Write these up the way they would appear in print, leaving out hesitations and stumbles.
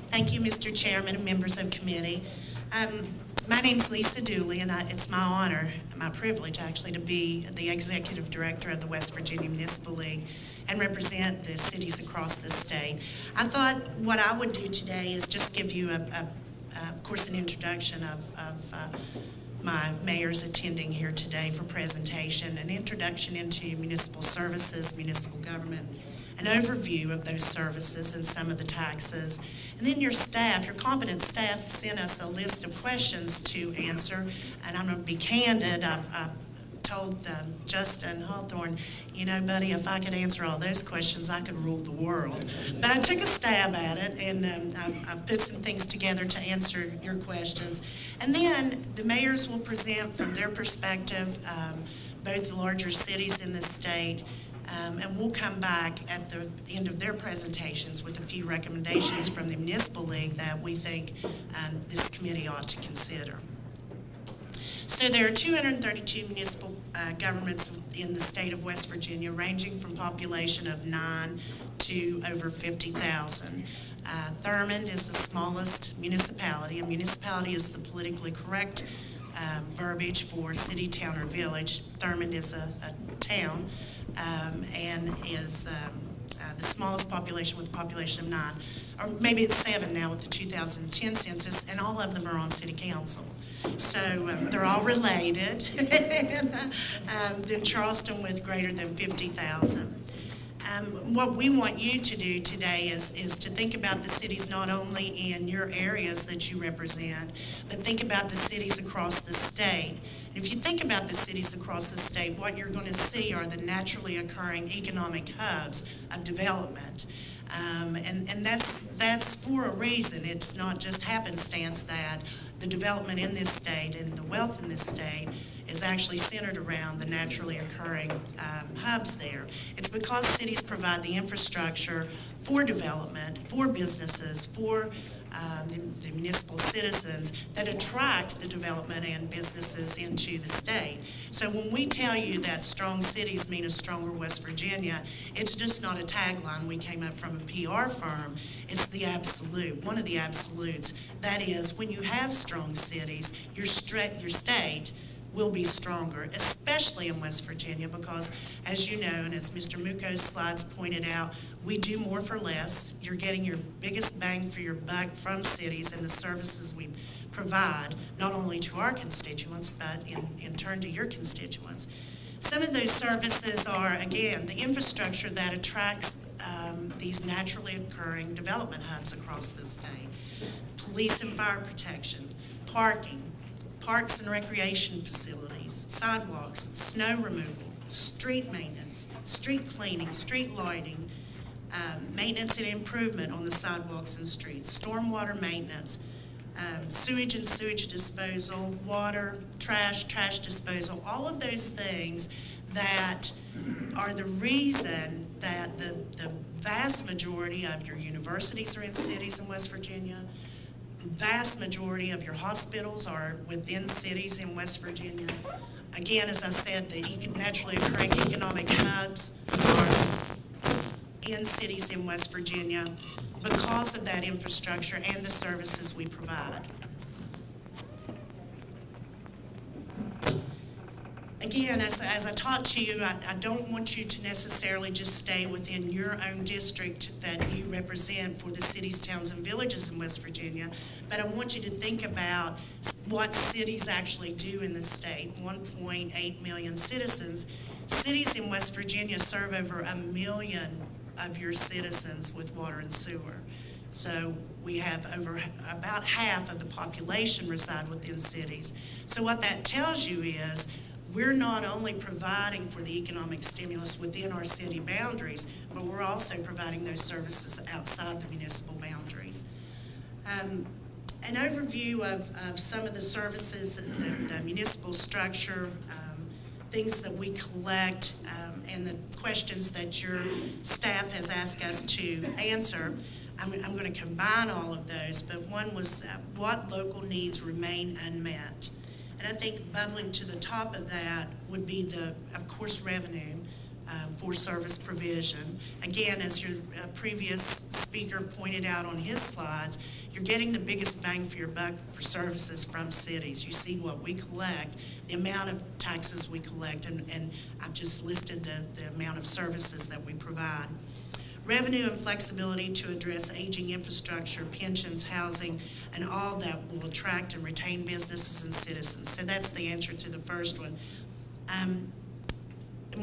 Thank you, Mr. Chairman and members of committee. My name's Lisa Dooley, and it's my honor, my privilege actually, to be the Executive Director of the West Virginia Municipal League and represent the cities across the state. I thought what I would do today is just give you, of course, an introduction of my mayors attending here today for presentation, an introduction into municipal services, municipal government, an overview of those services and some of the taxes. And then your staff, your competent staff, sent us a list of questions to answer, and I'm going to be candid. I told Justin Hawthorne, you know, buddy, if I could answer all those questions, I could rule the world. But I took a stab at it, and I've put some things together to answer your questions. And then the mayors will present from their perspective, both the larger cities in the state, and we'll come back at the end of their presentations with a few recommendations from the Municipal League that we think this committee ought to consider. So there are 232 municipal governments in the state of West Virginia, ranging from population of 9 to over 50,000. Thurmond is the smallest municipality. A municipality is the politically correct verbiage for city, town, or village. Thurmond is a town and is the smallest population with a population of 9. Or maybe it's 7 now with the 2010 census, and all of them are on city council. So they're all related. Then Charleston with greater than 50,000. What we want you to do today is to think about the cities not only in your areas that you represent, but think about the cities across the state. And if you think about the cities across the state, what you're going to see are the naturally occurring economic hubs of development. And that's for a reason. It's not just happenstance that the development in this state and the wealth in this state is actually centered around the naturally occurring hubs there. It's because cities provide the infrastructure for development, for businesses, for the municipal citizens that attract the development and businesses into the state. So when we tell you that strong cities mean a stronger West Virginia, it's just not a tagline we came up from a PR firm. It's the absolute, one of the absolutes. That is, when you have strong cities, your state will be stronger, especially in West Virginia, because as you know, and as Mr. Muko's slides pointed out, we do more for less. You're getting your biggest bang for your buck from cities and the services we provide, not only to our constituents, but in turn to your constituents. Some of those services are, again, the infrastructure that attracts these naturally occurring development hubs across the state. Police and fire protection, parking, parks and recreation facilities, sidewalks, snow removal, street maintenance, street cleaning, street lighting, maintenance and improvement on the sidewalks and streets, stormwater maintenance, sewage and sewage disposal, water, trash disposal, all of those things that are the reason that the vast majority of your universities are in cities in West Virginia. Vast majority of your hospitals are within cities in West Virginia. Again, as I said, the naturally occurring economic hubs are in cities in West Virginia because of that infrastructure and the services we provide. Again, as I talk to you, I don't want you to necessarily just stay within your own district that you represent for the cities, towns, and villages in West Virginia, but I want you to think about what cities actually do in the state. 1.8 million citizens. Cities in West Virginia serve over 1 million of your citizens with water and sewer. So we have over about half of the population reside within cities. So what that tells you is we're not only providing for the economic stimulus within our city boundaries, but we're also providing those services outside the municipal boundaries. An overview of some of the services, the municipal structure, things that we collect, and the questions that your staff has asked us to answer. I'm going to combine all of those, but one was what local needs remain unmet. And I think bubbling to the top of that would be of course, revenue for service provision. Again, as your previous speaker pointed out on his slides, you're getting the biggest bang for your buck for services from cities. You see what we collect, the amount of taxes we collect, and I've just listed the amount of services that we provide. Revenue and flexibility to address aging infrastructure, pensions, housing, and all that will attract and retain businesses and citizens. So that's the answer to the first one. And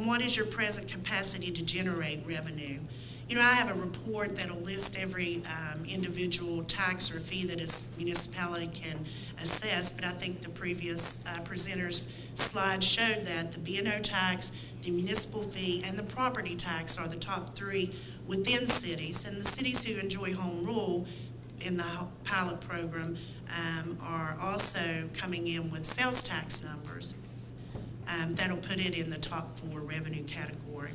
what is your present capacity to generate revenue? You know, I have a report that'll list every individual tax or fee that a municipality can assess, but I think the previous presenter's slide showed that the B&O tax, the municipal fee, and the property tax are the top three within cities. And the cities who enjoy home rule in the pilot program are also coming in with sales tax numbers. That'll put it in the top 4 revenue category.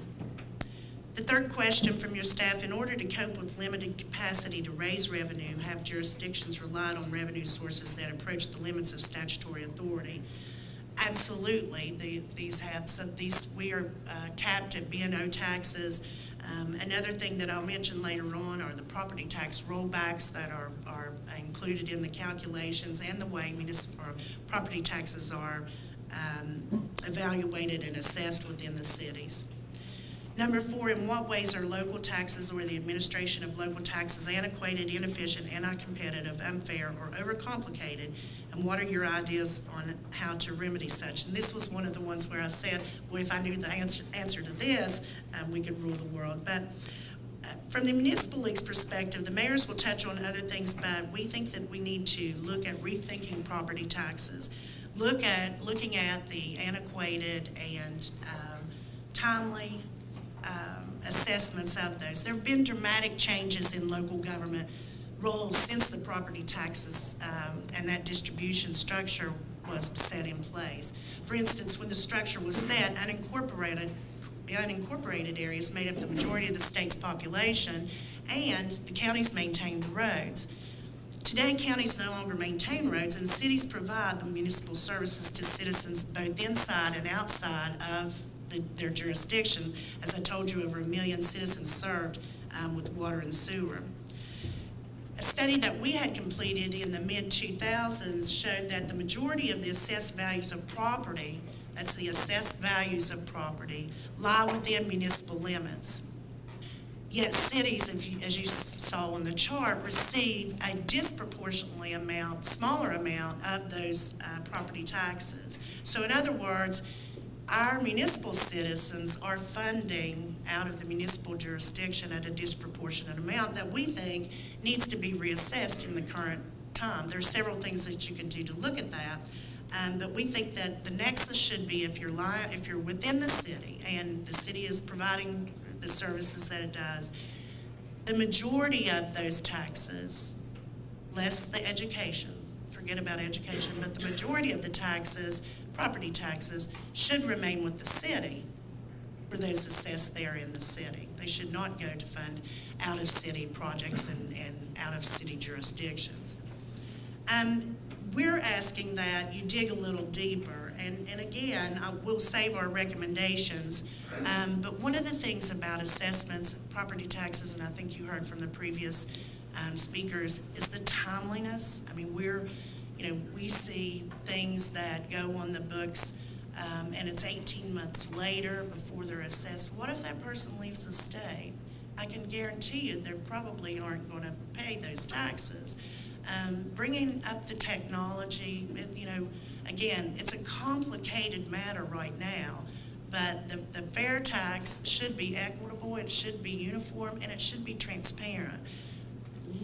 The third question from your staff: in order to cope with limited capacity to raise revenue, have jurisdictions relied on revenue sources that approach the limits of statutory authority? Absolutely. We are capped at B&O taxes. Another thing that I'll mention later on are the property tax rollbacks that are included in the calculations, and the way municipal property taxes are evaluated and assessed within the cities. Number 4, in what ways are local taxes or the administration of local taxes antiquated, inefficient, anti-competitive, unfair, or overcomplicated? And what are your ideas on how to remedy such? And this was one of the ones where I said, well, if I knew the answer to this, we could rule the world. But from the Municipal League's perspective, the mayors will touch on other things, but we think that we need to look at rethinking property taxes, looking at the antiquated and timely assessments of those. There have been dramatic changes in local government roles since the property taxes and that distribution structure was set in place. For instance, when the structure was set, unincorporated areas made up the majority of the state's population, and the counties maintained the roads. Today, counties no longer maintain roads, and cities provide the municipal services to citizens both inside and outside of their jurisdiction. As I told you, over 1 million citizens served with water and sewer. A study that we had completed in the mid-2000s showed that the majority of the assessed values of property, that's the assessed values of property, lie within municipal limits. Yet cities, as you saw on the chart, receive a disproportionately smaller amount of those property taxes. So in other words, our municipal citizens are funding out of the municipal jurisdiction at a disproportionate amount that we think needs to be reassessed in the current time. There are several things that you can do to look at that, but we think that the nexus should be if you're within the city and the city is providing the services that it does, the majority of those taxes, less the education, forget about education, but the majority of the taxes, property taxes, should remain with the city for those assessed there in the city. They should not go to fund out-of-city projects and out-of-city jurisdictions. We're asking that you dig a little deeper, and again, we'll save our recommendations, but one of the things about assessments, property taxes, and I think you heard from the previous speakers, is the timeliness. I mean, we see things that go on the books and it's 18 months later before they're assessed. What if that person leaves the state? I can guarantee you they probably aren't going to pay those taxes. Bringing up the technology, again, it's a complicated matter right now, but the fair tax should be equitable, it should be uniform, and it should be transparent.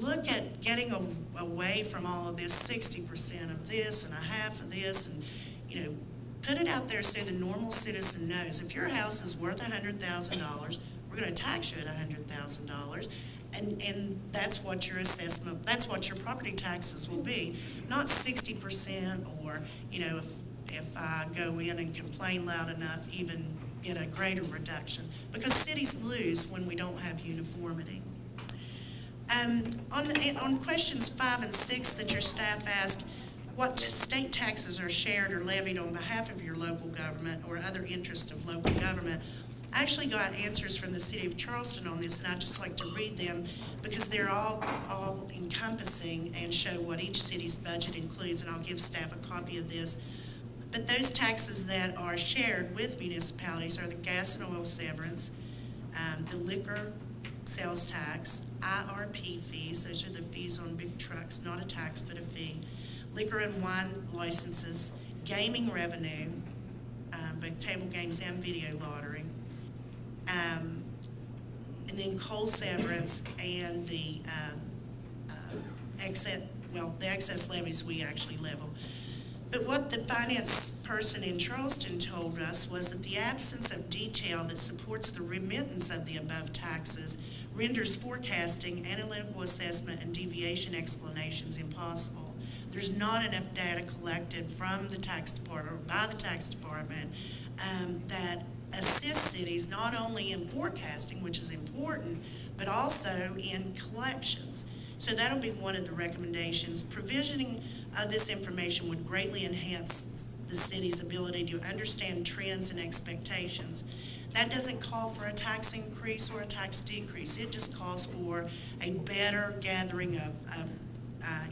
Look at getting away from all of this 60% of this and a half of this, and put it out there so the normal citizen knows if your house is worth $100,000, we're going to tax you at $100,000, and that's what your assessment, that's what your property taxes will be, not 60%, or if I go in and complain loud enough, even get a greater reduction, because cities lose when we don't have uniformity. On questions 5 and 6 that your staff asked, what state taxes are shared or levied on behalf of your local government or other interests of local government? I actually got answers from the city of Charleston on this, and I'd just like to read them because they're all encompassing and show what each city's budget includes, and I'll give staff a copy of this. But those taxes that are shared with municipalities are the gas and oil severance, the liquor sales tax, IRP fees, those are the fees on big trucks, not a tax but a fee, liquor and wine licenses, gaming revenue, both table games and video lottery, and then coal severance and the excess levies we actually level. But what the finance person in Charleston told us was that the absence of detail that supports the remittance of the above taxes renders forecasting, analytical assessment, and deviation explanations impossible. There's not enough data collected from the tax department or by the tax department that assists cities not only in forecasting, which is important, but also in collections. So that'll be one of the recommendations. Provisioning of this information would greatly enhance the city's ability to understand trends and expectations. That doesn't call for a tax increase or a tax decrease. It just calls for a better gathering of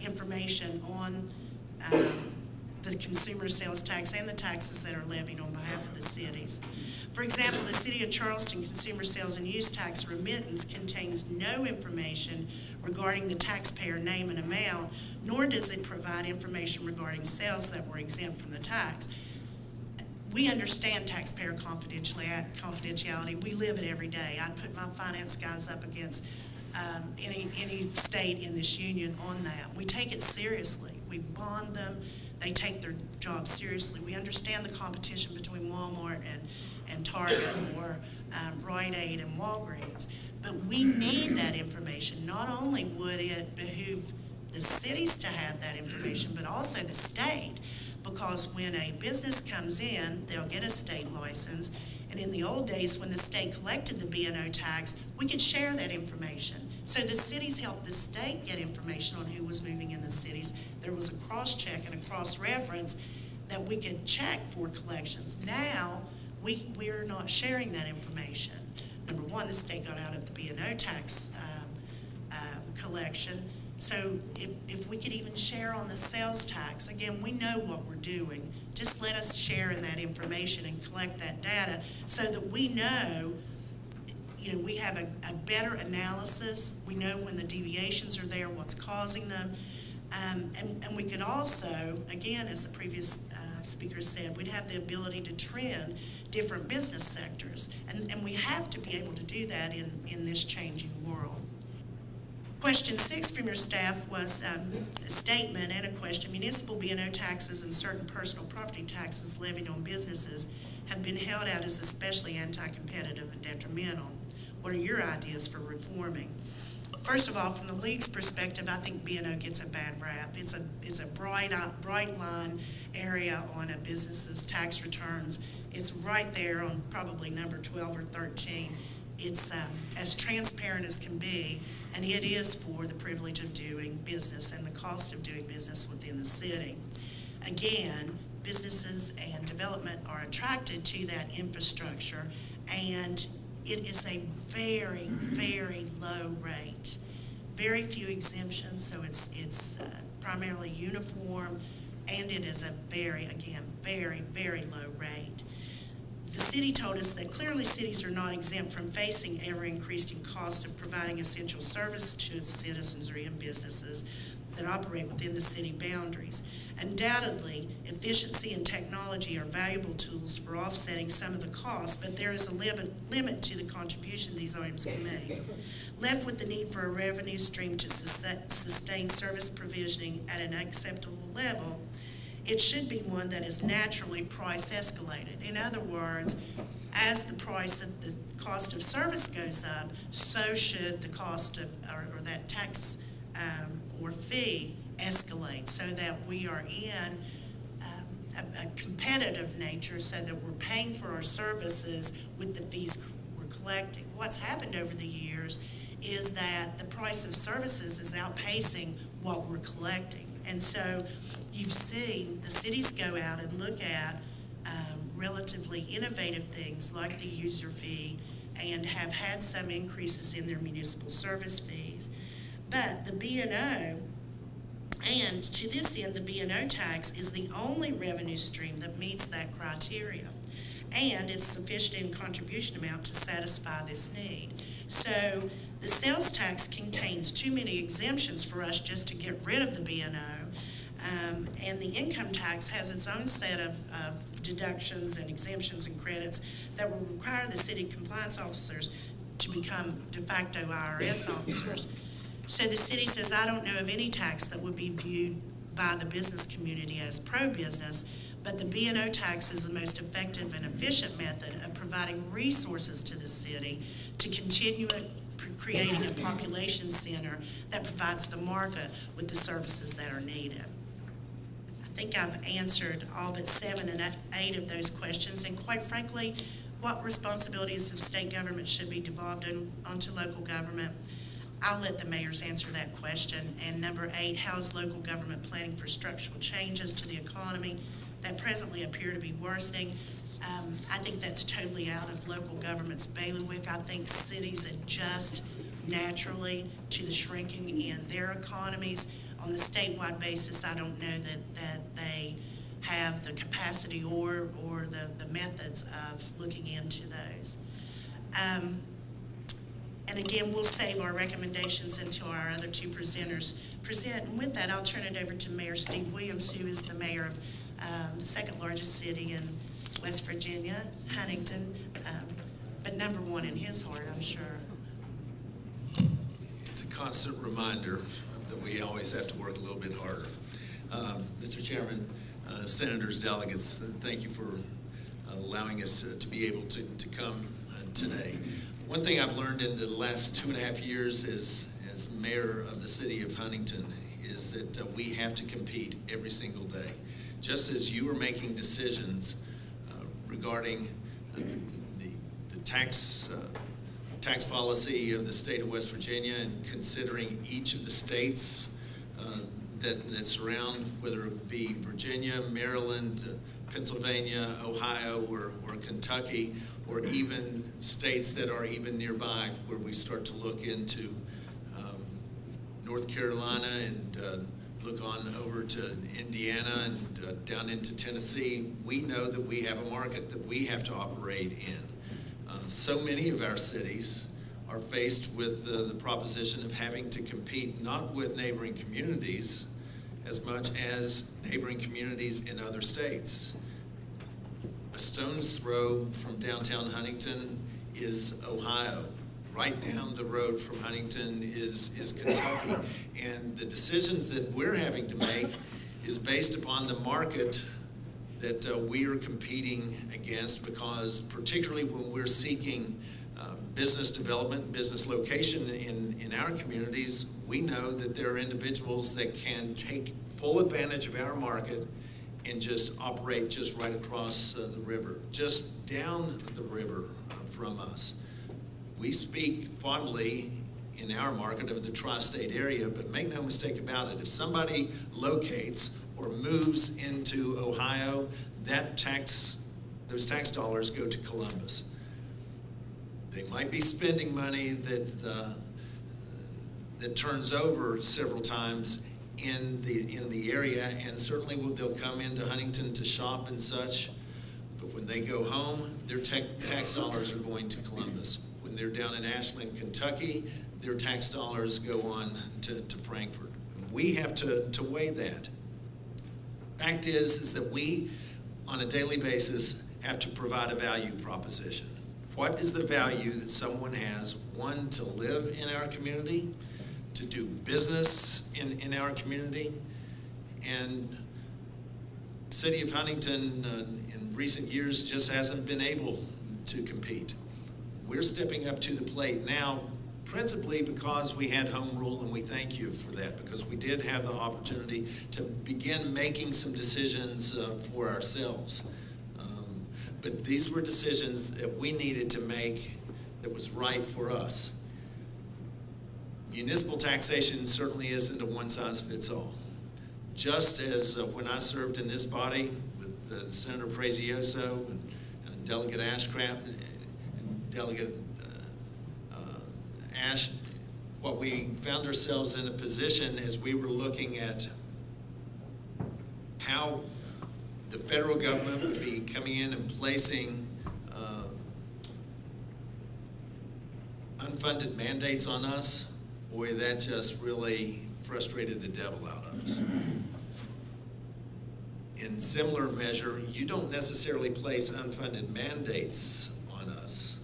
information on the consumer sales tax and the taxes that are levied on behalf of the cities. For example, the City of Charleston Consumer Sales and Use Tax remittance contains no information regarding the taxpayer name and amount, nor does it provide information regarding sales that were exempt from the tax. We understand taxpayer confidentiality. We live it every day. I'd put my finance guys up against any state in this union on that. We take it seriously. We bond them. They take their job seriously. We understand the competition between Walmart and Target or Rite Aid and Walgreens. But we need that information. Not only would it behoove the cities to have that information, but also the state, because when a business comes in, they'll get a state license, and in the old days when the state collected the B&O tax, we could share that information. So the cities helped the state get information on who was moving in the cities. There was a cross-check and a cross-reference that we could check for collections. Now, we're not sharing that information. Number one, the state got out of the B&O tax collection. So if we could even share on the sales tax, again, we know what we're doing. Just let us share in that information and collect that data so that we know, we have a better analysis. We know when the deviations are there, what's causing them. And we could also, again, as the previous speaker said, we'd have the ability to trend different business sectors. And we have to be able to do that in this changing world. Question 6 from your staff was a statement and a question. Municipal B&O taxes and certain personal property taxes levied on businesses have been held out as especially anti-competitive and detrimental. What are your ideas for reforming? First of all, from the League's perspective, I think B&O gets a bad rap. It's a bright line area on a business's tax returns. It's right there on probably number 12 or 13. It's as transparent as can be, and it is for the privilege of doing business and the cost of doing business within the city. Again, businesses and development are attracted to that infrastructure, and it is a very, very low rate. Very few exemptions, so it's primarily uniform, and it is a very, very low rate. The city told us that clearly cities are not exempt from facing ever-increasing cost of providing essential service to its citizenry and businesses that operate within the city boundaries. Undoubtedly, efficiency and technology are valuable tools for offsetting some of the costs, but there is a limit to the contribution these items can make. Left with the need for a revenue stream to sustain service provisioning at an acceptable level, it should be one that is naturally price escalated. In other words, as the price of the cost of service goes up, so should the cost of, or that tax or fee escalate, so that we are in a competitive nature, so that we're paying for our services with the fees we're collecting. What's happened over the years is that the price of services is outpacing what we're collecting. And so you've seen the cities go out and look at relatively innovative things like the user fee and have had some increases in their municipal service fees. But the B&O, and to this end, the B&O tax is the only revenue stream that meets that criteria. And it's sufficient in contribution amount to satisfy this need. So the sales tax contains too many exemptions for us just to get rid of the B&O. And the income tax has its own set of deductions and exemptions and credits that will require the city compliance officers to become de facto IRS officers. So the city says, I don't know of any tax that would be viewed by the business community as pro-business, but the B&O tax is the most effective and efficient method of providing resources to the city to continue creating a population center that provides the market with the services that are needed. I think I've answered all but 7 and 8 of those questions, and quite frankly, what responsibilities of state government should be devolved onto local government? I'll let the mayors answer that question. And number 8, how is local government planning for structural changes to the economy that presently appear to be worsening? I think that's totally out of local government's bailiwick. I think cities adjust naturally to the shrinking in their economies. On the statewide basis, I don't know that they have the capacity or the methods of looking into those. And again, we'll save our recommendations until our other 2 presenters present. And with that, I'll turn it over to Mayor Steve Williams, who is the mayor of the 2nd largest city in West Virginia, Huntington, but number 1 in his heart, I'm sure. It's a constant reminder that we always have to work a little bit harder. Mr. Chairman, senators, delegates, thank you for allowing us to be able to come today. One thing I've learned in the last 2.5 years as mayor of the city of Huntington is that we have to compete every single day. Just as you are making decisions regarding the tax policy of the state of West Virginia and considering each of the states that surround, whether it be Virginia, Maryland, Pennsylvania, Ohio, or Kentucky, or even states that are even nearby, where we start to look into North Carolina and look on over to Indiana and down into Tennessee. We know that we have a market that we have to operate in. So many of our cities are faced with the proposition of having to compete not with neighboring communities as much as neighboring communities in other states. A stone's throw from downtown Huntington is Ohio. Right down the road from Huntington is Kentucky. And the decisions that we're having to make is based upon the market that we are competing against, because particularly when we're seeking business development, business location in our communities, we know that there are individuals that can take full advantage of our market and just operate just right across the river, just down the river from us. We speak fondly in our market of the tri-state area, but make no mistake about it, if somebody locates or moves into Ohio, those tax dollars go to Columbus. They might be spending money that turns over several times in the area, and certainly they'll come into Huntington to shop and such, but when they go home, their tax dollars are going to Columbus. When they're down in Ashland, Kentucky, their tax dollars go on to Frankfort. We have to weigh that. Fact is that we, on a daily basis, have to provide a value proposition. What is the value that someone has, one, to live in our community, to do business in our community? And the city of Huntington in recent years just hasn't been able to compete. We're stepping up to the plate now, principally because we had home rule, and we thank you for that, because we did have the opportunity to begin making some decisions for ourselves. But these were decisions that we needed to make that was right for us. Municipal taxation certainly isn't a one-size-fits-all. just as when I served in this body with Senator Prezioso and Delegate Ashcraft and Delegate Ash, what we found ourselves in a position as we were looking at how the federal government would be coming in and placing unfunded mandates on us. Boy, that just really frustrated the devil out of us. In similar measure, you don't necessarily place unfunded mandates on us,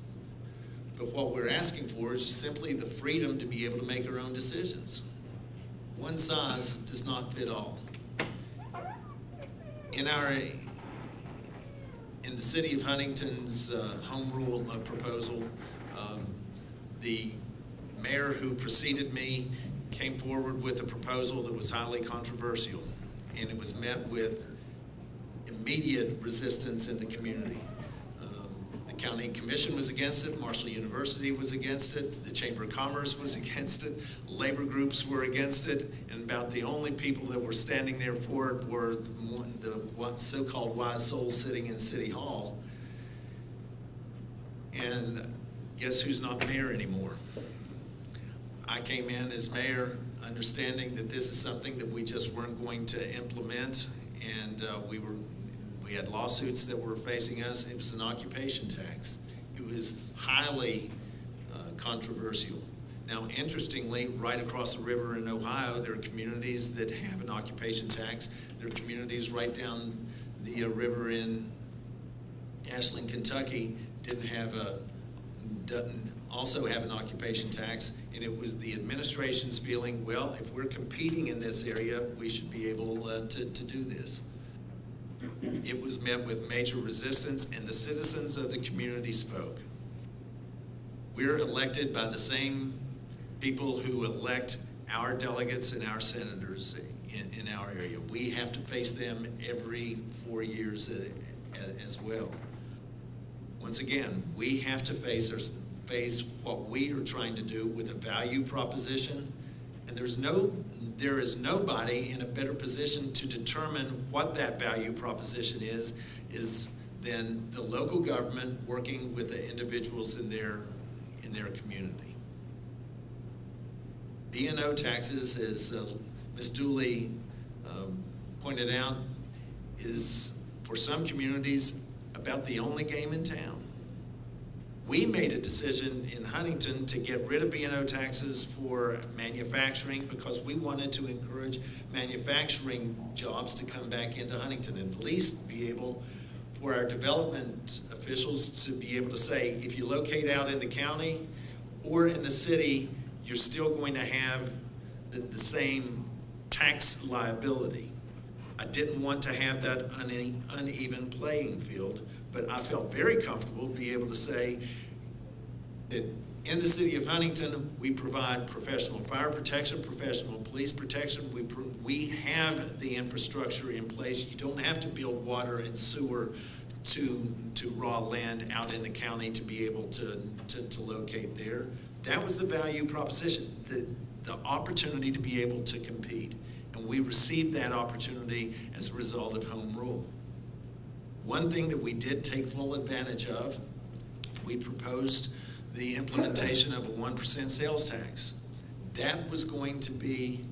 but what we're asking for is simply the freedom to be able to make our own decisions. One size does not fit all. In the city of Huntington's home rule proposal, the mayor who preceded me came forward with a proposal that was highly controversial, and it was met with immediate resistance in the community. The county commission was against it, Marshall University was against it, the Chamber of Commerce was against it, labor groups were against it, and about the only people that were standing there for it were the so-called wise souls sitting in City Hall. And guess who's not mayor anymore? I came in as mayor understanding that this is something that we just weren't going to implement, and we had lawsuits that were facing us. It was an occupation tax. It was highly controversial. Now, interestingly, right across the river in Ohio, there are communities that have an occupation tax. There are communities right down the river in Ashland, Kentucky, doesn't also have an occupation tax, and it was the administration's feeling, well, if we're competing in this area, we should be able to do this. It was met with major resistance, and the citizens of the community spoke. We're elected by the same people who elect our delegates and our senators in our area. We have to face them every 4 years as well. Once again, we have to face what we are trying to do with a value proposition, and there is nobody in a better position to determine what that value proposition is than the local government working with the individuals in their community. B&O taxes, as Ms. Dooley pointed out, is for some communities about the only game in town. We made a decision in Huntington to get rid of B&O taxes for manufacturing because we wanted to encourage manufacturing jobs to come back into Huntington, and at least be able for our development officials to be able to say, if you locate out in the county or in the city, you're still going to have the same tax liability. I didn't want to have that uneven playing field, but I felt very comfortable to be able to say that in the city of Huntington, we provide professional fire protection, professional police protection. We have the infrastructure in place. You don't have to build water and sewer to raw land out in the county to be able to locate there. That was the value proposition, the opportunity to be able to compete. And we received that opportunity as a result of home rule. One thing that we did take full advantage of, we proposed the implementation of a 1% sales tax. That was going to be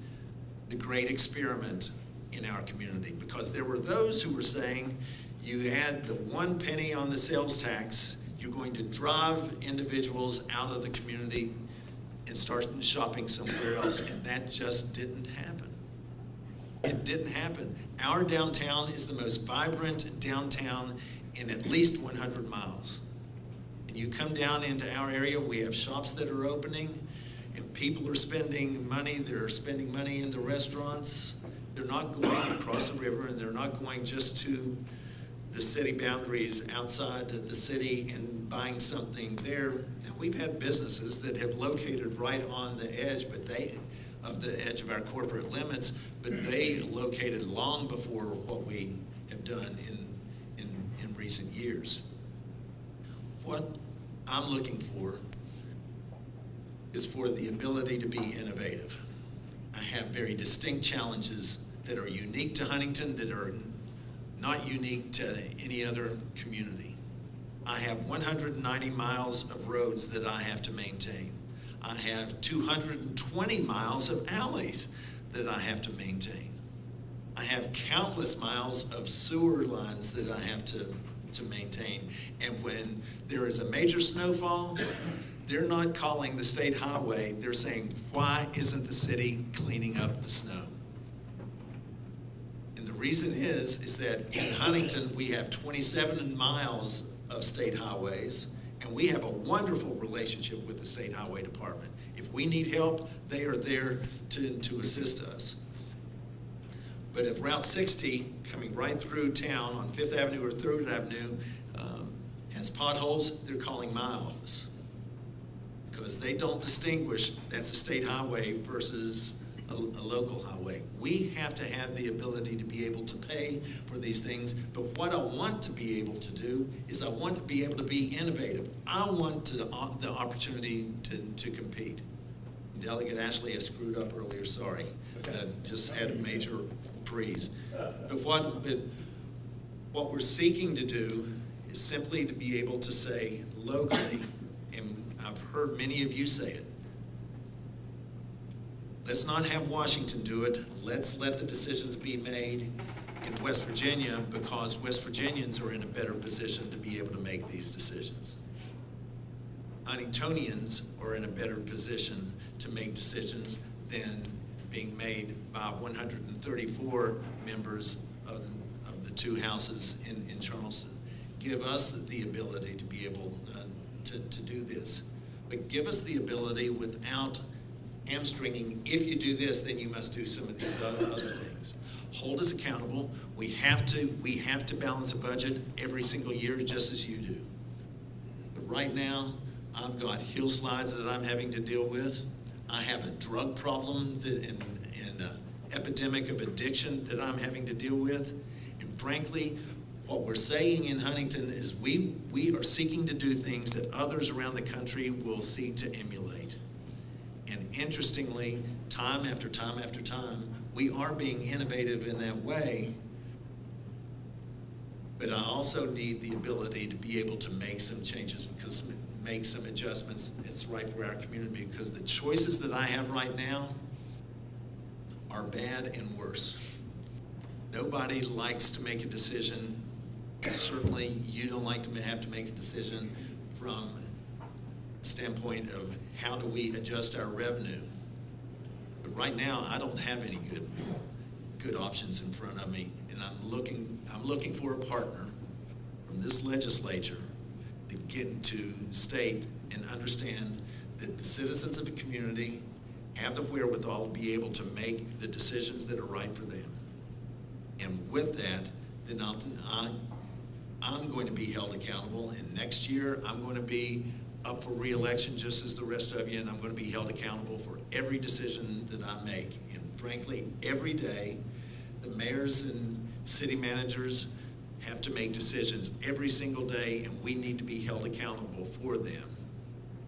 the great experiment in our community, because there were those who were saying, you add the 1 penny on the sales tax, you're going to drive individuals out of the community and start shopping somewhere else, and that just didn't happen. It didn't happen. Our downtown is the most vibrant downtown in at least 100 miles. And you come down into our area, we have shops that are opening, and people are spending money. They're spending money in the restaurants. They're not going across the river, and they're not going just to the city boundaries outside of the city and buying something there. Now, we've had businesses that have located right on the edge, of the edge of our corporate limits, but they located long before what we have done in recent years. What I'm looking for is for the ability to be innovative. I have very distinct challenges that are unique to Huntington, that are not unique to any other community. I have 190 miles of roads that I have to maintain. I have 220 miles of alleys that I have to maintain. I have countless miles of sewer lines that I have to maintain. And when there is a major snowfall, they're not calling the state highway. They're saying, why isn't the city cleaning up the snow? And the reason is that in Huntington, we have 27 miles of state highways, and we have a wonderful relationship with the State Highway Department. If we need help, they are there to assist us. But if Route 60, coming right through town on 5th Avenue or 3rd Avenue, has potholes, they're calling my office. Because they don't distinguish that's a state highway versus a local highway. We have to have the ability to be able to pay for these things, but what I want to be able to do is I want to be able to be innovative. I want the opportunity to compete. Delegate Ashley, I screwed up earlier, sorry. Just had a major freeze. But what we're seeking to do is simply to be able to say locally, and I've heard many of you say it, let's not have Washington do it. Let's let the decisions be made in West Virginia, because West Virginians are in a better position to be able to make these decisions. Huntingtonians are in a better position to make decisions than being made by 134 members of the two houses in Charleston. Give us the ability to be able to do this, but give us the ability without hamstringing. If you do this, then you must do some of these other things. Hold us accountable. We have to balance a budget every single year, just as you do. But right now, I've got hill slides that I'm having to deal with. I have a drug problem and an epidemic of addiction that I'm having to deal with. And frankly, what we're saying in Huntington is we are seeking to do things that others around the country will seek to emulate. And interestingly, time after time after time, we are being innovative in that way. But I also need the ability to be able to make some changes, because make some adjustments. It's right for our community, because the choices that I have right now are bad and worse. Nobody likes to make a decision. Certainly, you don't like to have to make a decision from a standpoint of how do we adjust our revenue. But right now, I don't have any good options in front of me, and I'm looking for a partner from this legislature to get to state and understand that the citizens of the community have the wherewithal to be able to make the decisions that are right for them. And with that, then I'm going to be held accountable, and next year I'm going to be up for re-election just as the rest of you, and I'm going to be held accountable for every decision that I make. And frankly, every day, the mayors and city managers have to make decisions every single day, and we need to be held accountable for them.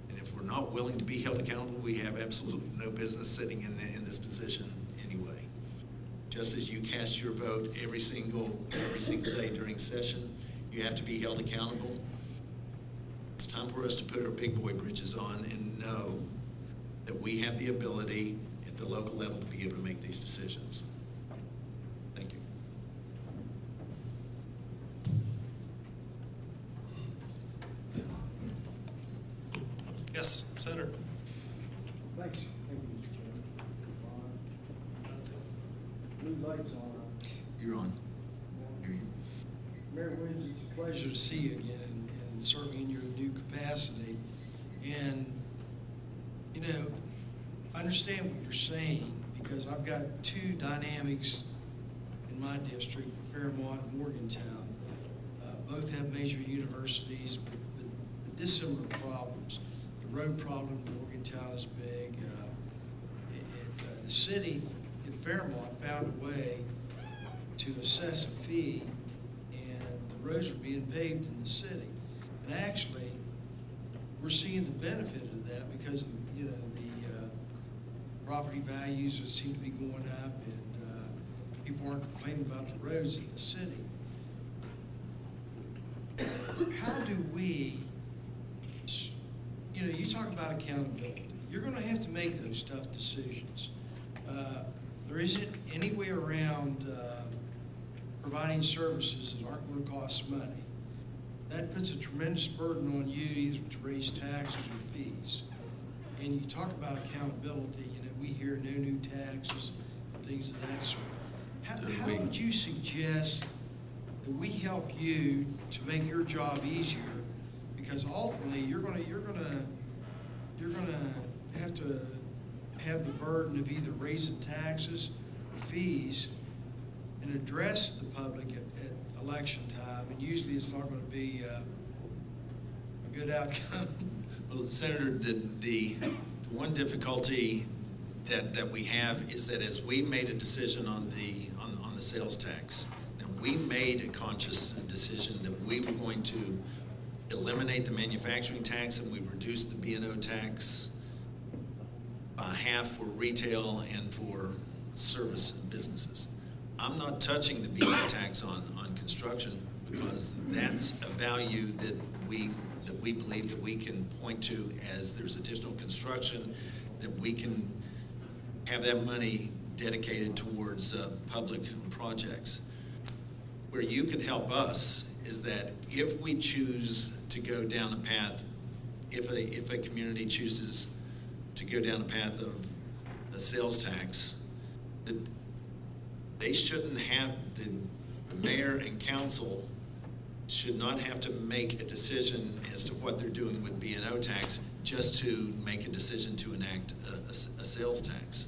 And if we're not willing to be held accountable, we have absolutely no business sitting in this position anyway. Just as you cast your vote every single day during session, you have to be held accountable. It's time for us to put our big boy britches on and know that we have the ability at the local level to be able to make these decisions. Thank you. Yes, Senator. Thanks. Thank you, Mr. Chairman. Blue lights on. You're on. Hear you. Mayor Williams, it's a Pleasure to see you again and serving in your new capacity. And, you know, I understand what you're saying, because I've got two dynamics in my district, Fairmont and Morgantown. Both have major universities, but dissimilar problems. The road problem in Morgantown is big. The city in Fairmont found a way to assess a fee, and the roads are being paved in the city. And actually, we're seeing the benefit of that, because the property values seem to be going up, and people aren't complaining about the roads in the city. How do we, you know, you talk about accountability. You're going to have to make those tough decisions. There isn't any way around providing services that aren't going to cost money. That puts a tremendous burden on you either to raise taxes or fees. And you talk about accountability, you know, we hear no new taxes and things of that sort. How would you suggest that we help you to make your job easier? Because ultimately, you're gonna have to have the burden of either raising taxes or fees and address the public at election time, and usually it's not going to be a good outcome. Well, Senator, the one difficulty that we have is that as we made a decision on the sales tax, now we made a conscious decision that we were going to eliminate the manufacturing tax, and we reduced the B&O tax by half for retail and for service businesses. I'm not touching the B&O tax on construction because that's a value that we believe that we can point to as there's additional construction, that we can have that money dedicated towards public projects. Where you can help us is that if we choose to go down a path, if a community chooses to go down a path of a sales tax, that they shouldn't have, the mayor and council should not have to make a decision as to what they're doing with B&O tax just to make a decision to enact a sales tax.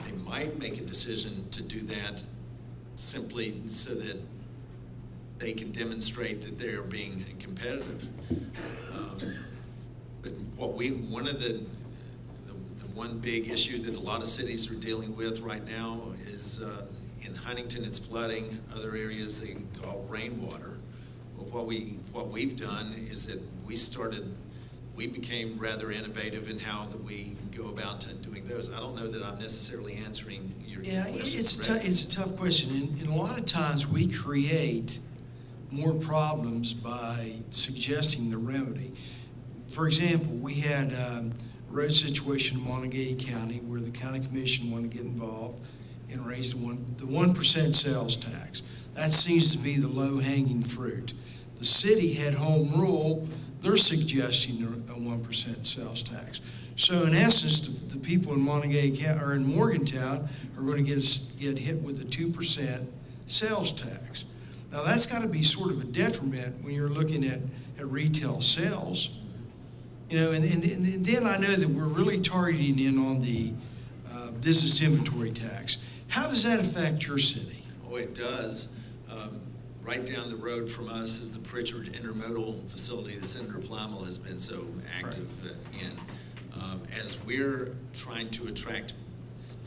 They might make a decision to do that simply so that they can demonstrate that they're being competitive. But one big issue that a lot of cities are dealing with right now is in Huntington it's flooding, other areas they call rainwater. Well, what we've done is that we became rather innovative in how that we go about doing those. I don't know that I'm necessarily answering your question. It's a tough question, and a lot of times we create more problems by suggesting the remedy. For example, we had a road situation in Montague County where the county commission wanted to get involved and raise the 1% sales tax. That seems to be the low-hanging fruit. The city had home rule. They're suggesting a 1% sales tax. So in essence, the people in Montague County or in Morgantown are going to get hit with a 2% sales tax. Now that's got to be sort of a detriment when you're looking at retail sales. You know, and then I know that we're really targeting in on the business inventory tax. How does that affect your city? Oh, it does. Right down the road from us is the Pritchard Intermodal Facility that Senator Plymel has been so active in. As we're trying to attract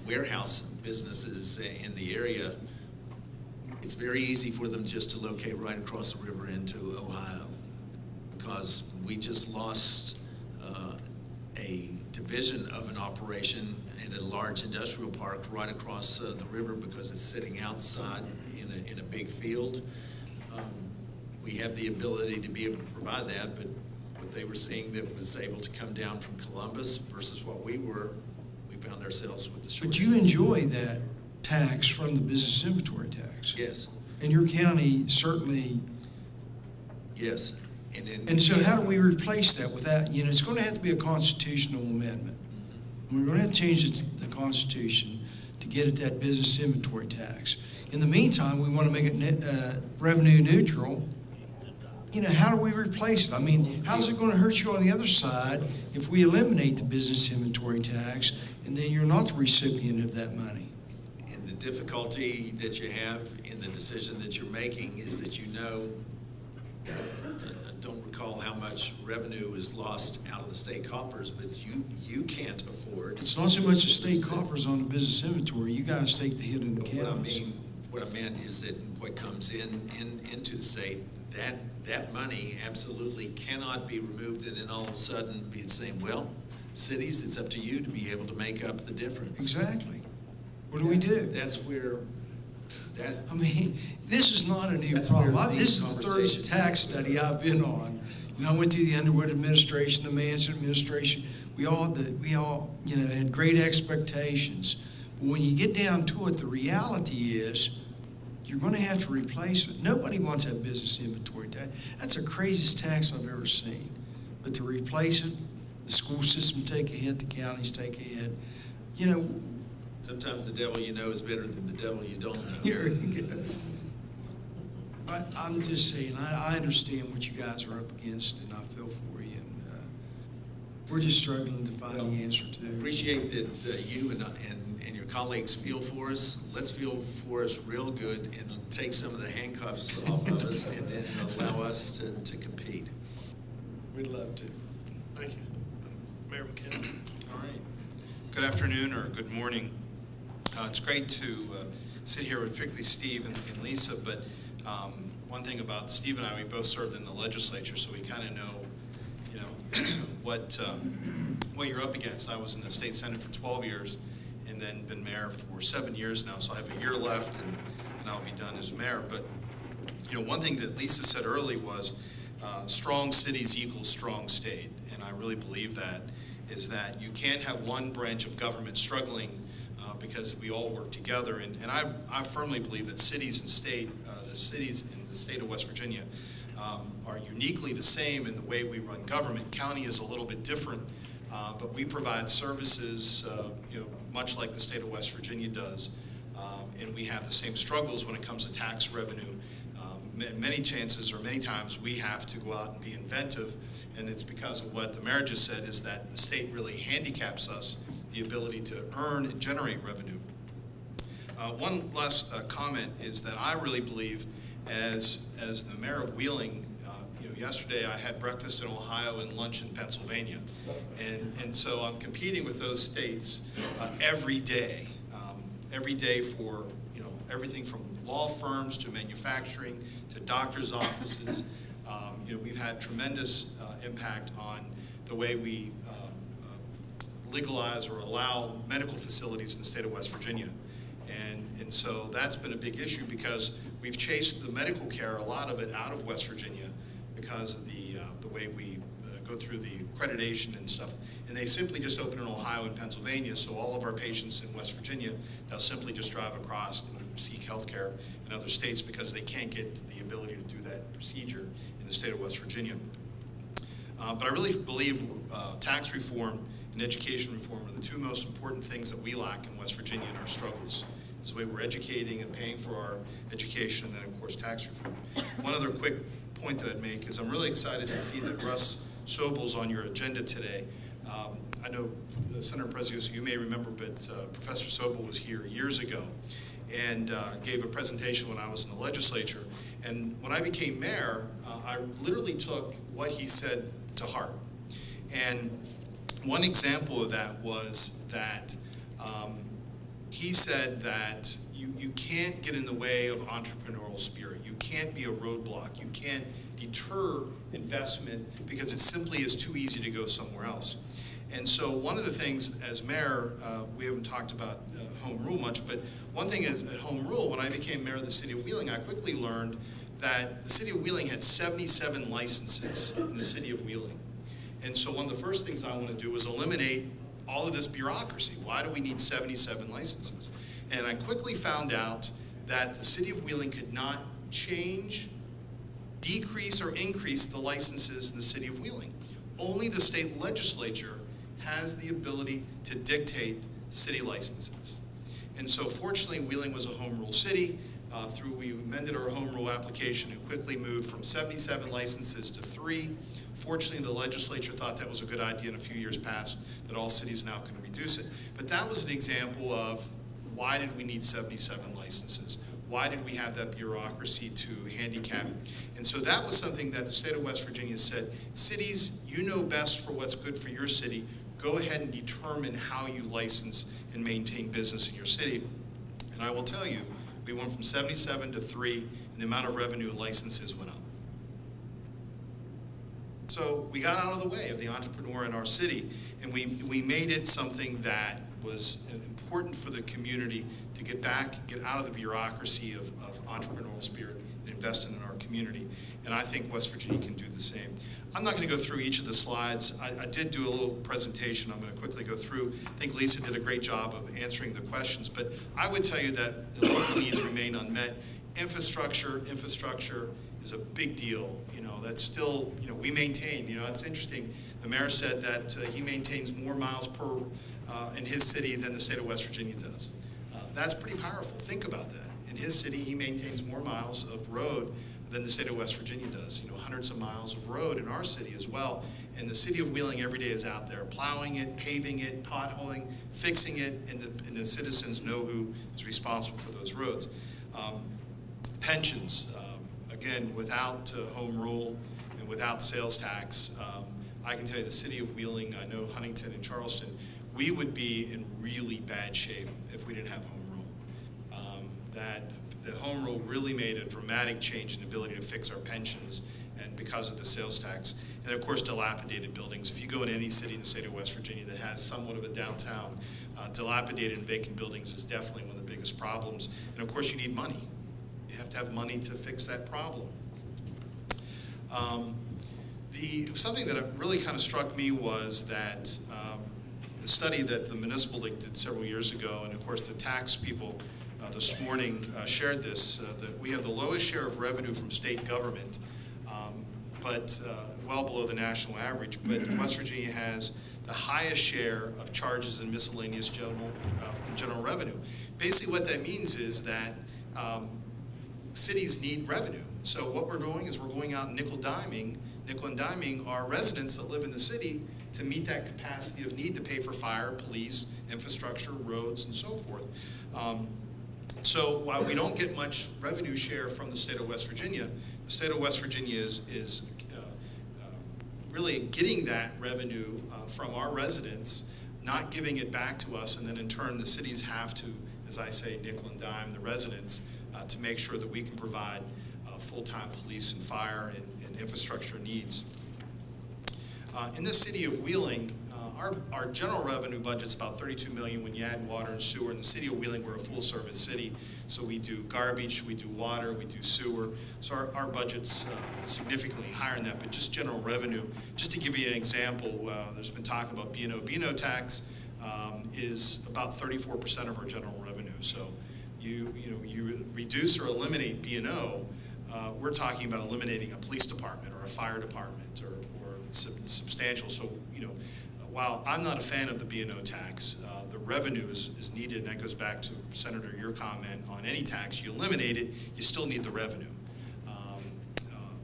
warehouse businesses in the area, it's very easy for them just to locate right across the river into Ohio, because we just lost a division of an operation in a large industrial park right across the river because it's sitting outside in a big field. We have the ability to be able to provide that, but what they were seeing that was able to come down from Columbus versus what we found ourselves with the short. But you enjoy that tax from the business inventory tax. Yes. And your county certainly. Yes. And so how do we replace that with that? You know, it's going to have to be a constitutional amendment. We're going to have to change the Constitution to get at that business inventory tax. In the meantime, we want to make it revenue neutral. You know, how do we replace it? I mean, how's it going to hurt you on the other side if we eliminate the business inventory tax and then you're not the recipient of that money? And the difficulty that you have in the decision that you're making is that you know, I don't recall how much revenue is lost out of the state coffers, but you can't afford. It's not so much the state coffers on the business inventory. You guys take the hit in the counties. What I meant is that what comes into the state, that money absolutely cannot be removed and then all of a sudden be saying, well, cities, it's up to you to be able to make up the difference. Exactly. What do we do? That's where, that, I mean, this is not a new That's problem. where This these is the third conversations- tax study I've been on. You know, I went through the Underwood administration, the Manson administration. We all, you know, had great expectations. But when you get down to it, the reality is you're going to have to replace it. Nobody wants that business inventory tax. That's the craziest tax I've ever seen. But to replace it, the school system take a hit, the counties take a hit. You know, sometimes the devil you know is better than the devil you don't know. I'm just saying, I understand what you guys are up against, and I feel for you. And we're just struggling to find the answer to. Appreciate that you and your colleagues feel for us. Let's feel for us real good and take some of the handcuffs off of us and then allow us to compete. We'd love to. Thank you. Mayor McKenzie. All right. Good afternoon or good morning. It's great to sit here with particularly Steve and Lisa, but one thing about Steve and I, we both served in the legislature, so we kind of know, you know, what you're up against. I was in the state senate for 12 years and then been mayor for 7 years now, so I have a year left and I'll be done as mayor. But, you know, one thing that Lisa said early was strong cities equals strong state, and I really believe that, is that you can't have one branch of government struggling because we all work together. And I firmly believe that cities and state, the cities in the state of West Virginia are uniquely the same in the way we run government. County is a little bit different, but we provide services, you know, much like the state of West Virginia does. And we have the same struggles when it comes to tax revenue. Many times we have to go out and be inventive, and it's because of what the mayor just said, is that the state really handicaps us the ability to earn and generate revenue. One last comment is that I really believe, as the mayor of Wheeling, you know, yesterday I had breakfast in Ohio and lunch in Pennsylvania, and so I'm competing with those states every day for, you know, everything from law firms to manufacturing to doctors' offices. You know, we've had tremendous impact on the way we legalize or allow medical facilities in the state of West Virginia. And so that's been a big issue because we've chased the medical care, a lot of it out of West Virginia because of the way we go through the accreditation and stuff. And they simply just open in Ohio and Pennsylvania, so all of our patients in West Virginia, they'll simply just drive across and seek health care in other states because they can't get the ability to do that procedure in the state of West Virginia. But I really believe tax reform and education reform are the two most important things that we lack in West Virginia in our struggles. It's the way we're educating and paying for our education, and then of course tax reform. One other quick point that I'd make is I'm really excited to see that Russ Sobel's on your agenda today. I know Senator Prezioso, you may remember, but Professor Sobel was here years ago and gave a presentation when I was in the legislature. And when I became mayor, I literally took what he said to heart. And one example of that was that he said that you can't get in the way of entrepreneurial spirit. You can't be a roadblock. You can't deter investment because it simply is too easy to go somewhere else. And so one of the things as mayor, we haven't talked about home rule much, but one thing is at home rule, when I became mayor of the city of Wheeling, I quickly learned that the city of Wheeling had 77 licenses in the city of Wheeling. And so one of the first things I want to do was eliminate all of this bureaucracy. Why do we need 77 licenses? And I quickly found out that the city of Wheeling could not change, decrease, or increase the licenses in the city of Wheeling. Only the state legislature has the ability to dictate city licenses. And so fortunately, Wheeling was a home rule city. We amended our home rule application and quickly moved from 77 licenses to 3. Fortunately, the legislature thought that was a good idea, and a few years passed that all cities now can reduce it. But that was an example of why did we need 77 licenses? Why did we have that bureaucracy to handicap? And so that was something that the state of West Virginia said, cities, you know best for what's good for your city. Go ahead and determine how you license and maintain business in your city. And I will tell you, we went from 77 to 3, and the amount of revenue and licenses went up. So we got out of the way of the entrepreneur in our city, and we made it something that was important for the community to get out of the bureaucracy of entrepreneurial spirit and invest in our community. And I think West Virginia can do the same. I'm not going to go through each of the slides. I did do a little presentation I'm going to quickly go through. I think Lisa did a great job of answering the questions, but I would tell you that the local needs remain unmet. Infrastructure is a big deal. That's still, we maintain, it's interesting. The mayor said that he maintains more miles per in his city than the state of West Virginia does. That's pretty powerful. Think about that. In his city, he maintains more miles of road than the state of West Virginia does. Hundreds of miles of road in our city as well. And the city of Wheeling every day is out there plowing it, paving it, potholing, fixing it, and the citizens know who is responsible for those roads. Pensions, again, without home rule and without sales tax, I can tell you the city of Wheeling, I know Huntington and Charleston, we would be in really bad shape if we didn't have home rule. That the home rule really made a dramatic change in the ability to fix our pensions, and because of the sales tax. And of course, dilapidated buildings. If you go in any city in the state of West Virginia that has somewhat of a downtown, dilapidated and vacant buildings is definitely one of the biggest problems. And of course, you need money. You have to have money to fix that problem. Something that really kind of struck me was that the study that the Municipal League did several years ago, and of course the tax people this morning shared this, that we have the lowest share of revenue from state government, but well below the national average. But West Virginia has the highest share of charges and miscellaneous general revenue. Basically what that means is that cities need revenue. So what we're doing is we're going out and nickel and diming our residents that live in the city to meet that capacity of need to pay for fire, police, infrastructure, roads, and so forth. So while we don't get much revenue share from the state of West Virginia, the state of West Virginia is really getting that revenue from our residents, not giving it back to us, and then in turn the cities have to, as I say, nickel and dime the residents to make sure that we can provide full-time police and fire and infrastructure needs. In the city of Wheeling, our general revenue budget's about $32 million when you add water and sewer. In the city of Wheeling, we're a full-service city, so we do garbage, we do water, we do sewer. So our budget's significantly higher than that, but just general revenue. Just to give you an example, there's been talk about B&O. B&O tax is about 34% of our general revenue. So you reduce or eliminate B&O, we're talking about eliminating a police department or a fire department or substantial. So, while I'm not a fan of the B&O tax, the revenue is needed, and that goes back to, Senator, your comment on any tax. You eliminate it, you still need the revenue.